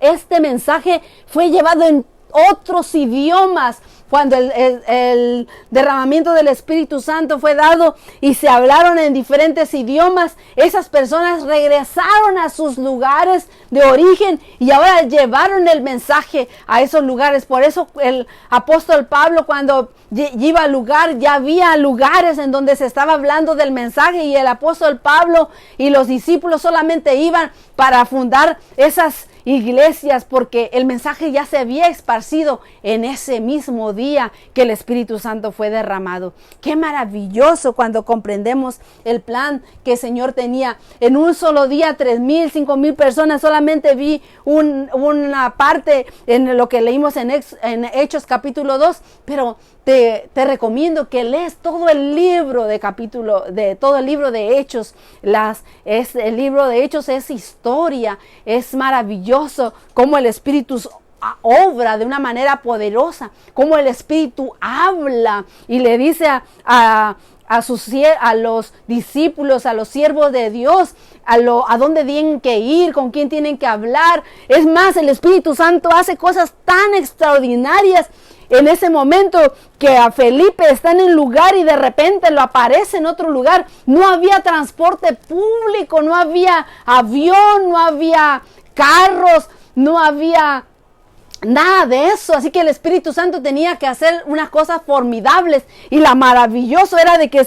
este mensaje fue llevado en otros idiomas. Cuando el derramamiento del Espíritu Santo fue dado y se hablaron en diferentes idiomas, esas personas regresaron a sus lugares de origen y ahora llevaron el mensaje a esos lugares. Por eso el apóstol Pablo, cuando iba al lugar, ya había lugares en donde se estaba hablando del mensaje, y el apóstol Pablo y los discípulos solamente iban para fundar esas iglesias, porque el mensaje ya se había esparcido en ese mismo día que el Espíritu Santo fue derramado. Qué maravilloso cuando comprendemos el plan que el Señor tenía. En un solo día 3,000, 5,000 personas. Solamente vi una parte en lo que leímos en Hechos capítulo 2, pero te recomiendo que lees todo el libro todo el libro de Hechos. El libro de Hechos es historia, es maravilloso cómo el Espíritu obra de una manera poderosa, cómo el Espíritu habla y le dice a los discípulos, a los siervos de Dios, a dónde tienen que ir, con quién tienen que hablar. Es más, el Espíritu Santo hace cosas tan extraordinarias en ese momento que a Felipe está en un lugar y de repente lo aparece en otro lugar. No había transporte público, no había avión, no había carros, no había nada de eso. Así que el Espíritu Santo tenía que hacer unas cosas formidables, y la maravilloso era de que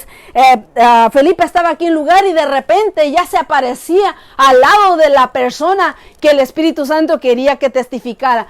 Felipe estaba aquí en un lugar y de repente ya se aparecía al lado de la persona que el Espíritu Santo quería que testificara.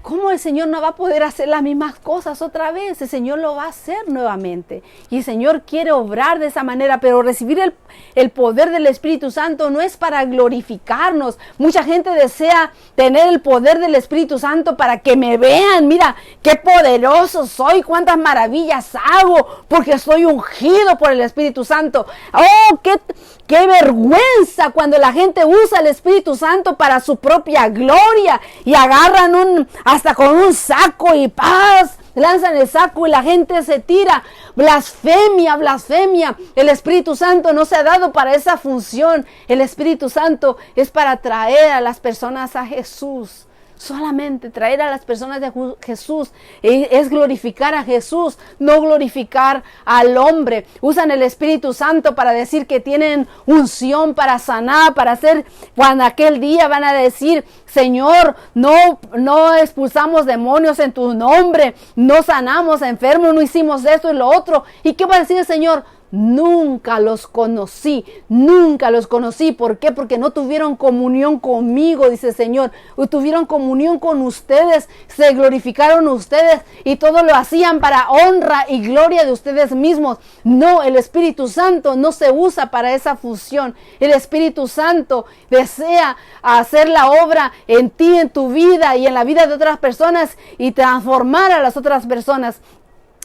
¿Cómo el Señor no va a poder hacer las mismas cosas otra vez? El Señor lo va a hacer nuevamente. Y el Señor quiere obrar de esa manera, pero recibir el poder del Espíritu Santo no es para glorificarnos. Mucha gente desea tener el poder del Espíritu Santo para que me vean. Mira, qué poderoso soy, cuántas maravillas hago, porque soy ungido por el Espíritu Santo. ¡Oh, qué vergüenza cuando la gente usa el Espíritu Santo para su propia gloria y agarran hasta con un saco y paz, lanzan el saco y la gente se tira! Blasfemia, blasfemia. El Espíritu Santo no se ha dado para esa función. El Espíritu Santo es para traer a las personas a Jesús. Solamente traer a las personas de Jesús es glorificar a Jesús, no glorificar al hombre. Usan el Espíritu Santo para decir que tienen unción para sanar, para hacer, cuando aquel día van a decir, Señor, no expulsamos demonios en tu nombre, no sanamos a enfermos, no hicimos esto y lo otro. ¿Y qué va a decir el Señor? nunca los conocí, nunca los conocí. ¿Por qué? Porque no tuvieron comunión conmigo, dice el Señor. Tuvieron comunión con ustedes, se glorificaron ustedes y todo lo hacían para honra y gloria de ustedes mismos. No, el Espíritu Santo no se usa para esa fusión. El Espíritu Santo desea hacer la obra en ti, en tu vida y en la vida de otras personas y transformar a las otras personas.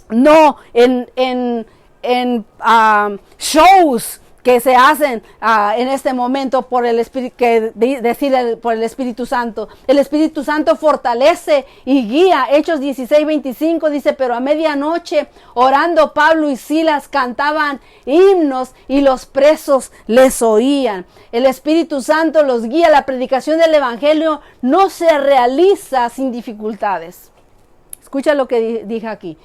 No en shows que se hacen en este momento por el Espíritu, por el Espíritu Santo. El Espíritu Santo fortalece y guía. Hechos 16:25 dice, pero a medianoche orando Pablo y Silas cantaban himnos y los presos les oían. El Espíritu Santo los guía. La predicación del Evangelio no se realiza sin dificultades. Escucha lo que dije aquí.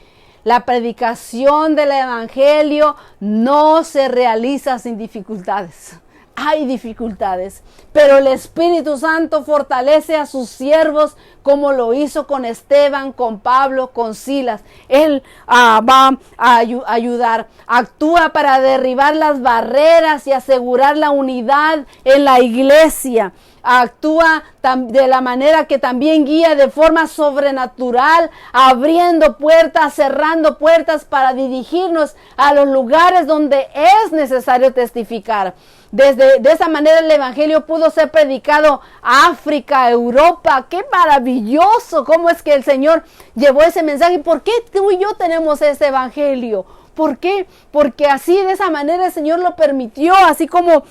La predicación del Evangelio no se realiza sin dificultades. Hay dificultades, pero el Espíritu Santo fortalece a sus siervos como lo hizo con Esteban, con Pablo, con Silas. Él va a ayudar, actúa para derribar las barreras y asegurar la unidad en la iglesia. Actúa de la manera que también guía de forma sobrenatural, abriendo puertas, cerrando puertas para dirigirnos a los lugares donde es necesario testificar. De esa manera el Evangelio pudo ser predicado a África, Europa. ¡Qué maravilloso! ¿Cómo es que el Señor llevó ese mensaje? ¿Por qué tú y yo tenemos ese Evangelio? ¿Por qué? Porque así, de esa manera, el Señor lo permitió, así como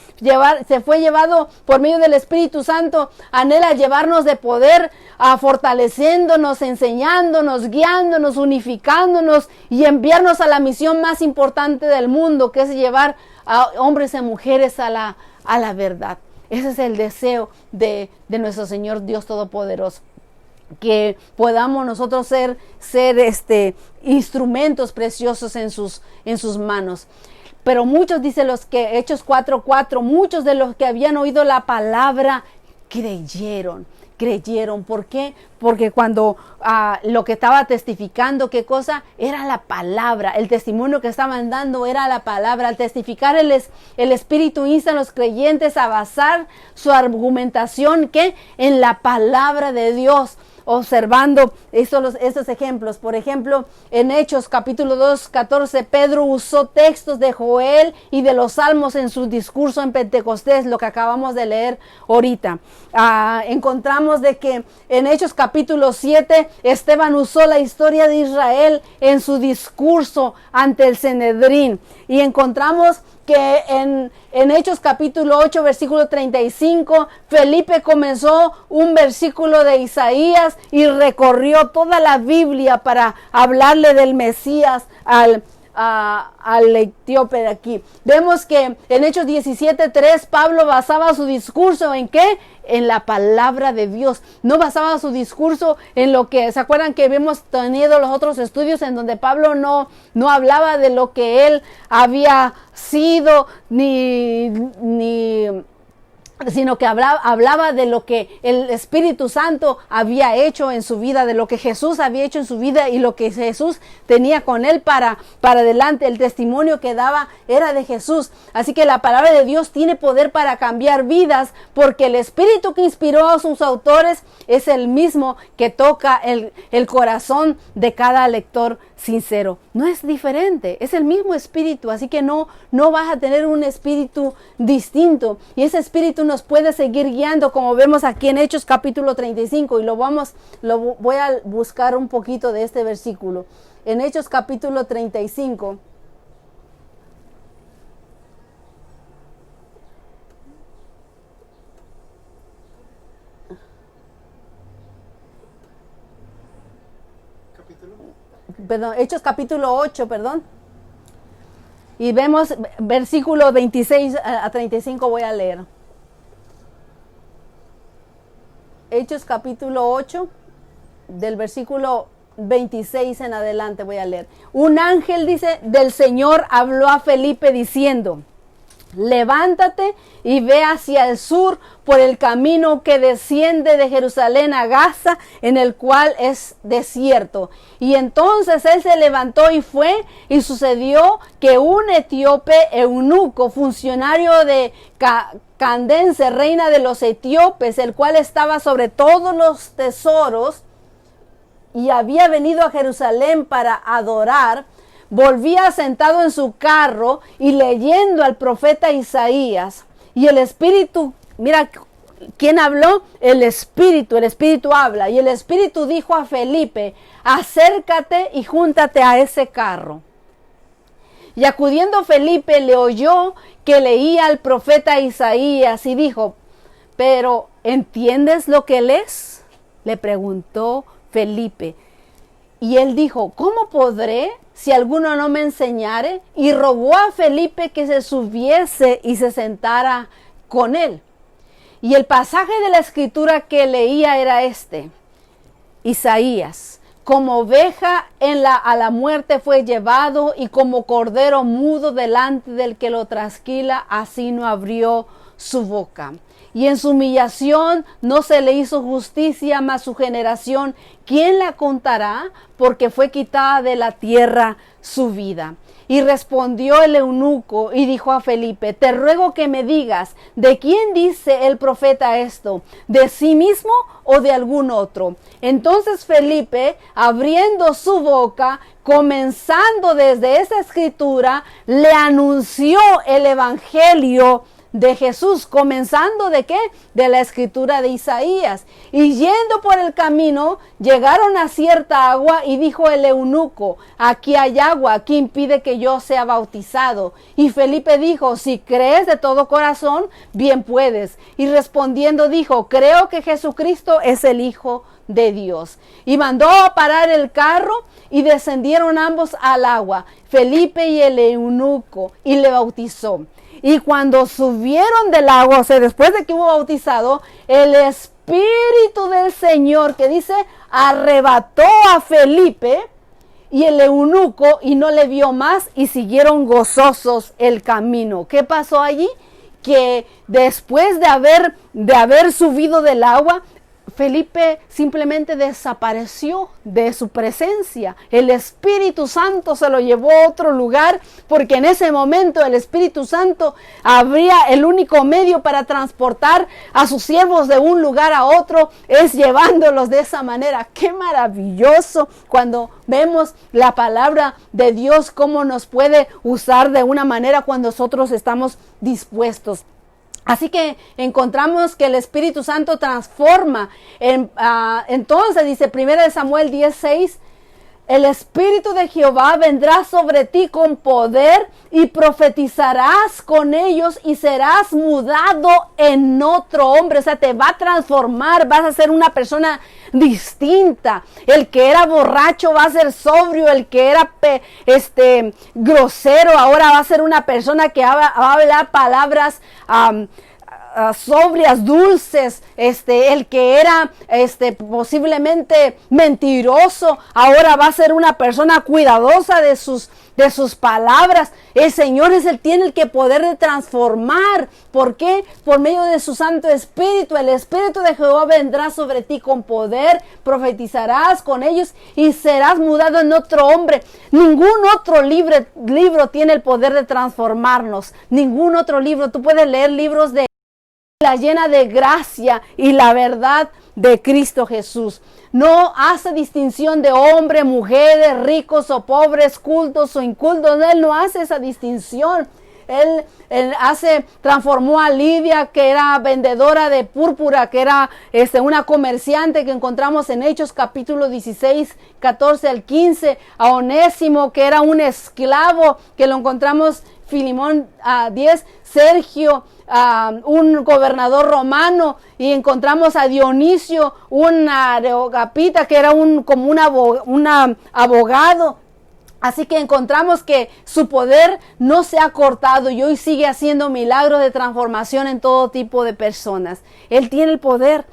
se fue llevado por medio del Espíritu Santo, anhela llevarnos de poder, fortaleciéndonos, enseñándonos, guiándonos, unificándonos y enviarnos a la misión más importante del mundo, que es llevar a hombres y mujeres a la verdad. Ese es el deseo de nuestro Señor Dios Todopoderoso. Que podamos nosotros ser instrumentos preciosos en sus manos. Pero muchos, dice los que Hechos 4:4, muchos de los que habían oído la palabra creyeron. ¿Por qué? Porque cuando lo que estaba testificando, ¿qué cosa? Era la palabra. El testimonio que estaban dando era la palabra. Al testificar, el Espíritu insta a los creyentes a basar su argumentación, ¿qué? En la palabra de Dios. Observando estos ejemplos. Por ejemplo, en Hechos capítulo 2:14, Pedro usó textos de Joel y de los Salmos en su discurso en Pentecostés, lo que acabamos de leer ahorita. Encontramos de que en Hechos capítulo 7, Esteban usó la historia de Israel en su discurso ante el Sanedrín. Y encontramos que en Hechos capítulo 8, versículo 35, Felipe comenzó un versículo de Isaías y recorrió toda la Biblia para hablarle del Mesías al etíope de aquí. Vemos que en Hechos 17:3 Pablo basaba su discurso ¿en qué? En la palabra de Dios. No basaba su discurso en lo que, ¿se acuerdan que hemos tenido los otros estudios en donde Pablo no hablaba de lo que él había sido sino que hablaba de lo que el Espíritu Santo había hecho en su vida, de lo que Jesús había hecho en su vida y lo que Jesús tenía con él para adelante. El testimonio que daba era de Jesús. Así que la palabra de Dios tiene poder para cambiar vidas, porque el Espíritu que inspiró a sus autores es el mismo que toca el corazón de cada lector sincero. No es diferente, es el mismo Espíritu, así que no vas a tener un espíritu distinto, y ese espíritu nos puede seguir guiando, como vemos aquí en Hechos capítulo 35, y lo voy a buscar un poquito de este versículo. En Hechos capítulo 35, Hechos capítulo 8, y vemos versículo 26 a 35, voy a leer. Hechos capítulo 8, del versículo 26 en adelante voy a leer. Un ángel, dice, del Señor habló a Felipe diciendo: levántate y ve hacia el sur por el camino que desciende de Jerusalén a Gaza, en el cual es desierto. Y entonces él se levantó y fue, y sucedió que un etíope eunuco, funcionario de Candace, reina de los etíopes, el cual estaba sobre todos los tesoros y había venido a Jerusalén para adorar, volvía sentado en su carro y leyendo al profeta Isaías. Y el Espíritu, mira, ¿quién habló? El Espíritu habla. Y el Espíritu dijo a Felipe, acércate y júntate a ese carro. Y acudiendo Felipe le oyó que leía al profeta Isaías y dijo, pero ¿entiendes lo que lees? Le preguntó Felipe. Y él dijo, ¿cómo podré si alguno no me enseñare? Y rogó a Felipe que se subiese y se sentara con él. Y el pasaje de la escritura que leía era este: Isaías, como oveja a la muerte fue llevado, y como cordero mudo delante del que lo trasquila, así no abrió su boca. Y en su humillación no se le hizo justicia, mas su generación, ¿quién la contará? Porque fue quitada de la tierra su vida. Y respondió el eunuco y dijo a Felipe, te ruego que me digas, ¿de quién dice el profeta esto? ¿De sí mismo o de algún otro? Entonces Felipe, abriendo su boca, comenzando desde esa escritura, le anunció el evangelio de Jesús, comenzando ¿de qué? De la escritura de Isaías. Y yendo por el camino, llegaron a cierta agua, y dijo el eunuco, aquí hay agua, ¿qué impide que yo sea bautizado? Y Felipe dijo, si crees de todo corazón, bien puedes. Y respondiendo dijo, creo que Jesucristo es el Hijo de Dios. Y mandó a parar el carro, y descendieron ambos al agua, Felipe y el eunuco, y le bautizó. Y cuando subieron del agua, o sea, después de que hubo bautizado, el Espíritu del Señor, que dice, arrebató a Felipe y el eunuco, y no le vio más, y siguieron gozosos el camino. ¿Qué pasó allí? Que después de haber subido del agua, Felipe simplemente desapareció de su presencia. El Espíritu Santo se lo llevó a otro lugar, porque en ese momento el Espíritu Santo habría el único medio para transportar a sus siervos de un lugar a otro, es llevándolos de esa manera. ¡Qué maravilloso! Cuando vemos la palabra de Dios, cómo nos puede usar de una manera cuando nosotros estamos dispuestos. Así que encontramos que el Espíritu Santo transforma. Entonces dice 1 Samuel 10:6, el Espíritu de Jehová vendrá sobre ti con poder, y profetizarás con ellos, y serás mudado en otro hombre. O sea, te va a transformar, vas a ser una persona distinta. El que era borracho va a ser sobrio, el que era grosero ahora va a ser una persona que va a hablar palabras sobrias, dulces. El que era posiblemente mentiroso ahora va a ser una persona cuidadosa de sus palabras. El Señor es tiene el que poder de transformar. ¿Por qué? Por medio de su Santo Espíritu. El Espíritu de Jehová vendrá sobre ti con poder, profetizarás con ellos y serás mudado en otro hombre. Ningún otro libro tiene el poder de transformarnos. Ningún otro libro. Tú puedes leer libros de la llena de gracia y la verdad de Cristo Jesús. No hace distinción de hombres, mujeres, ricos o pobres, cultos o incultos. Él no hace esa distinción. Él transformó a Lidia, que era vendedora de púrpura, que era una comerciante, que encontramos en Hechos capítulo 16, 14 al 15. A Onésimo, que era un esclavo, que lo encontramos Filimón 10. Sergio, un gobernador romano, y encontramos a Dionisio, un areopagita, que era como un abogado. Así que encontramos que su poder no se ha cortado y hoy sigue haciendo milagros de transformación en todo tipo de personas. Él tiene el poder.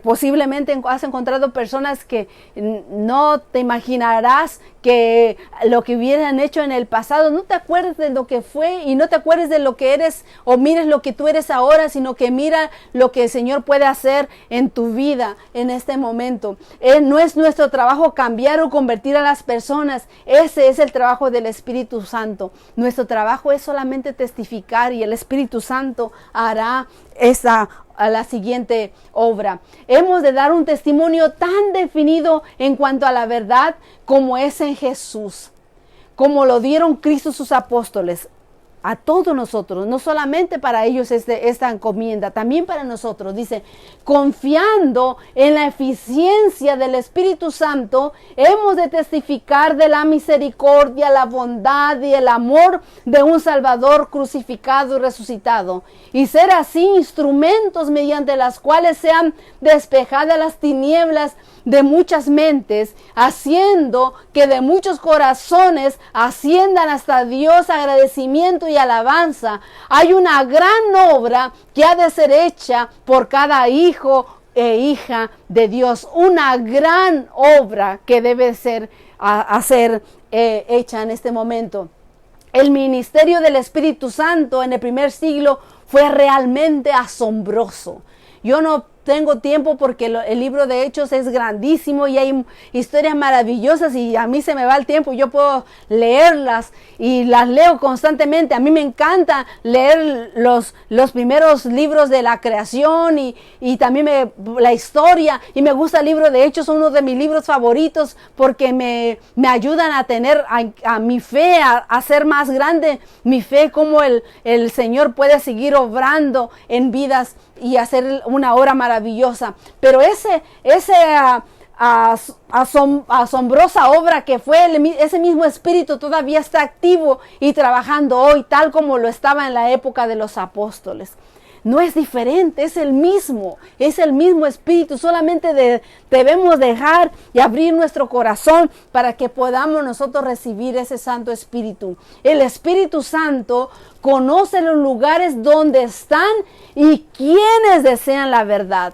posiblemente has encontrado personas que no te imaginarás que lo que hubieran hecho en el pasado. No te acuerdes de lo que fue y no te acuerdes de lo que eres o mires lo que tú eres ahora, sino que mira lo que el Señor puede hacer en tu vida en este momento. No es nuestro trabajo cambiar o convertir a las personas. Ese es el trabajo del Espíritu Santo. Nuestro trabajo es solamente testificar y el Espíritu Santo hará a la siguiente obra. Hemos de dar un testimonio tan definido en cuanto a la verdad como es en Jesús, como lo dieron Cristo sus apóstoles. A todos nosotros, no solamente para ellos esta encomienda, también para nosotros. Dice, confiando en la eficiencia del Espíritu Santo, hemos de testificar de la misericordia, la bondad y el amor de un Salvador crucificado y resucitado, y ser así instrumentos mediante las cuales sean despejadas las tinieblas de muchas mentes, haciendo que de muchos corazones asciendan hasta Dios agradecimiento y alabanza. Hay una gran obra que ha de ser hecha por cada hijo e hija de Dios, una gran obra que debe ser hecha en este momento. El ministerio del Espíritu Santo en el primer siglo fue realmente asombroso. Yo no tengo tiempo porque el libro de Hechos es grandísimo y hay historias maravillosas y a mí se me va el tiempo. Yo puedo leerlas y las leo constantemente. A mí me encanta leer los primeros libros de la creación y también la historia, y me gusta el libro de Hechos, uno de mis libros favoritos, porque me ayudan a tener a mi fe, a ser más grande mi fe, cómo el Señor puede seguir obrando en vidas y hacer una obra maravillosa. Pero esa asombrosa obra que fue ese mismo Espíritu todavía está activo y trabajando hoy, tal como lo estaba en la época de los apóstoles. No es diferente, es el mismo Espíritu. Solamente debemos dejar y abrir nuestro corazón para que podamos nosotros recibir ese Santo Espíritu. El Espíritu Santo conoce los lugares donde están y quienes desean la verdad.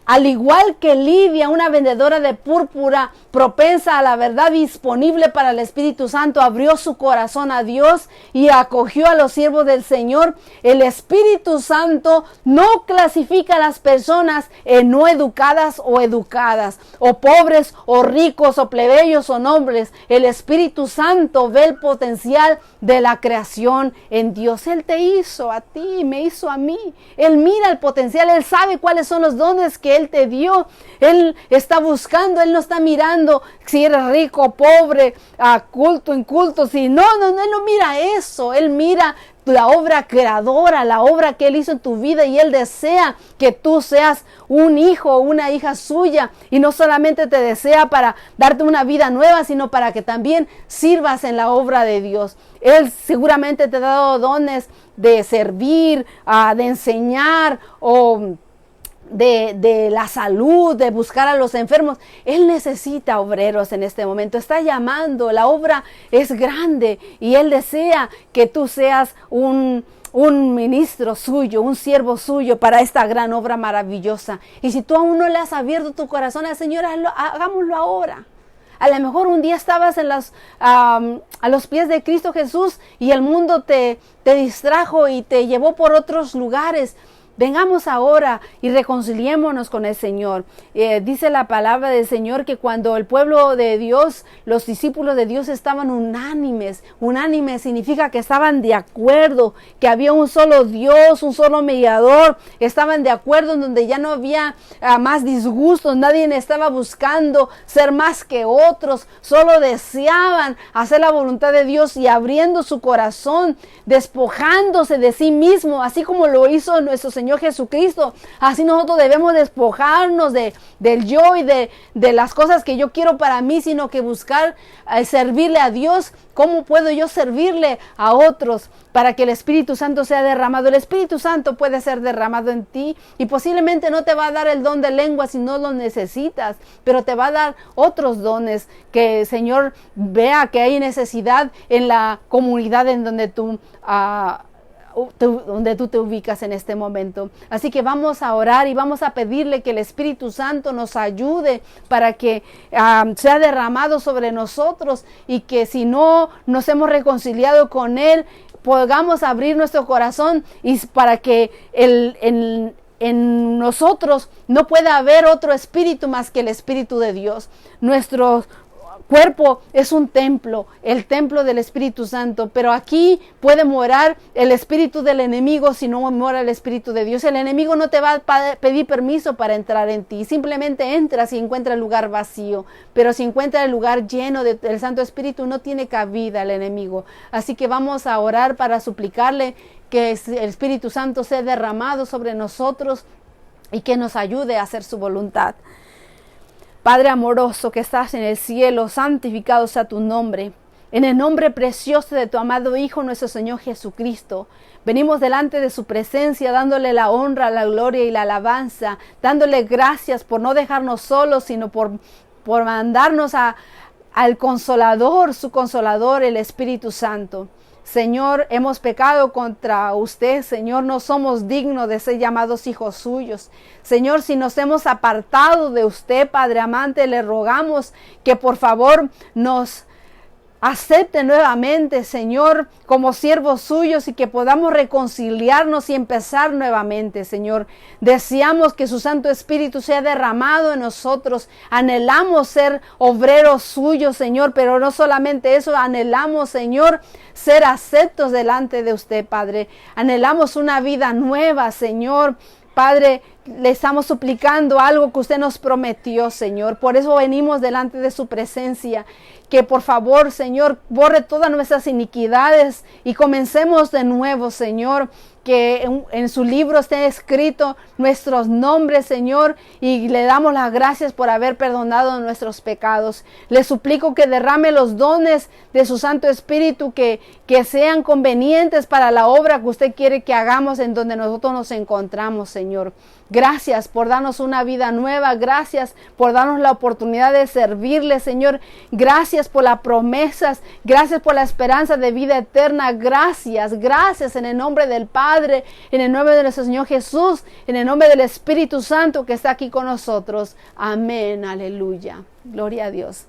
Al igual que Lidia, una vendedora de púrpura propensa a la verdad, disponible para el Espíritu Santo, abrió su corazón a Dios y acogió a los siervos del Señor. El Espíritu Santo no clasifica a las personas en no educadas o educadas, o pobres o ricos o plebeyos o nobles. El Espíritu Santo ve el potencial de la creación en Dios. Él te hizo a ti, me hizo a mí. Él mira el potencial, Él sabe cuáles son los dones que Él te dio. Él está buscando, Él no está mirando si eres rico, pobre, culto, inculto. Él no mira eso. Él mira la obra creadora, la obra que Él hizo en tu vida, y Él desea que tú seas un hijo o una hija suya, y no solamente te desea para darte una vida nueva, sino para que también sirvas en la obra de Dios. Él seguramente te ha dado dones de servir, de enseñar o de la salud, de buscar a los enfermos. Él necesita obreros en este momento. Está llamando, la obra es grande y Él desea que tú seas un ministro suyo, un siervo suyo para esta gran obra maravillosa. Y si tú aún no le has abierto tu corazón al Señor, hagámoslo ahora. A lo mejor un día estabas a los pies de Cristo Jesús y el mundo te distrajo y te llevó por otros lugares. Vengamos ahora y reconciliémonos con el Señor. Dice la palabra del Señor que cuando el pueblo de Dios, los discípulos de Dios estaban unánimes significa que estaban de acuerdo, que había un solo Dios, un solo mediador. Estaban de acuerdo en donde ya no había más disgustos, nadie estaba buscando ser más que otros, solo deseaban hacer la voluntad de Dios y abriendo su corazón, despojándose de sí mismo, así como lo hizo nuestro Señor Jesucristo. Así nosotros debemos despojarnos del yo y de las cosas que yo quiero para mí, sino que buscar servirle a Dios. ¿Cómo puedo yo servirle a otros para que el Espíritu Santo sea derramado? El Espíritu Santo puede ser derramado en ti y posiblemente no te va a dar el don de lengua si no lo necesitas, pero te va a dar otros dones que el Señor vea que hay necesidad en la comunidad en donde tú donde tú te ubicas en este momento. Así que vamos a orar y vamos a pedirle que el Espíritu Santo nos ayude para que sea derramado sobre nosotros, y que si no nos hemos reconciliado con Él, podamos abrir nuestro corazón, y para que en nosotros no pueda haber otro espíritu más que el Espíritu de Dios. Nuestro cuerpo es un templo, el templo del Espíritu Santo, pero aquí puede morar el espíritu del enemigo si no mora el Espíritu de Dios. El enemigo no te va a pedir permiso para entrar en ti, simplemente entra si encuentra el lugar vacío, pero si encuentra el lugar lleno del Santo Espíritu, no tiene cabida el enemigo. Así que vamos a orar para suplicarle que el Espíritu Santo sea derramado sobre nosotros y que nos ayude a hacer su voluntad. Padre amoroso que estás en el cielo, santificado sea tu nombre. En el nombre precioso de tu amado Hijo, nuestro Señor Jesucristo, venimos delante de su presencia, dándole la honra, la gloria y la alabanza, dándole gracias por no dejarnos solos, sino por mandarnos al Consolador, su Consolador, el Espíritu Santo. Señor, hemos pecado contra usted, Señor, no somos dignos de ser llamados hijos suyos. Señor, si nos hemos apartado de usted, Padre amante, le rogamos que por favor nos acepte nuevamente, Señor, como siervos suyos, y que podamos reconciliarnos y empezar nuevamente, Señor. Deseamos que su Santo Espíritu sea derramado en nosotros. Anhelamos ser obreros suyos, Señor, pero no solamente eso, anhelamos, Señor, ser aceptos delante de usted, Padre. Anhelamos una vida nueva, Señor. Padre, le estamos suplicando algo que usted nos prometió, Señor. Por eso venimos delante de su presencia. Que por favor, Señor, borre todas nuestras iniquidades y comencemos de nuevo, Señor. Que en su libro esté escrito nuestros nombres, Señor, y le damos las gracias por haber perdonado nuestros pecados. Le suplico que derrame los dones de su Santo Espíritu que sean convenientes para la obra que usted quiere que hagamos en donde nosotros nos encontramos, Señor. Gracias por darnos una vida nueva. Gracias por darnos la oportunidad de servirle, Señor. Gracias por las promesas. Gracias por la esperanza de vida eterna. Gracias, gracias en el nombre del Padre, en el nombre de nuestro Señor Jesús, en el nombre del Espíritu Santo que está aquí con nosotros. Amén, aleluya. Gloria a Dios.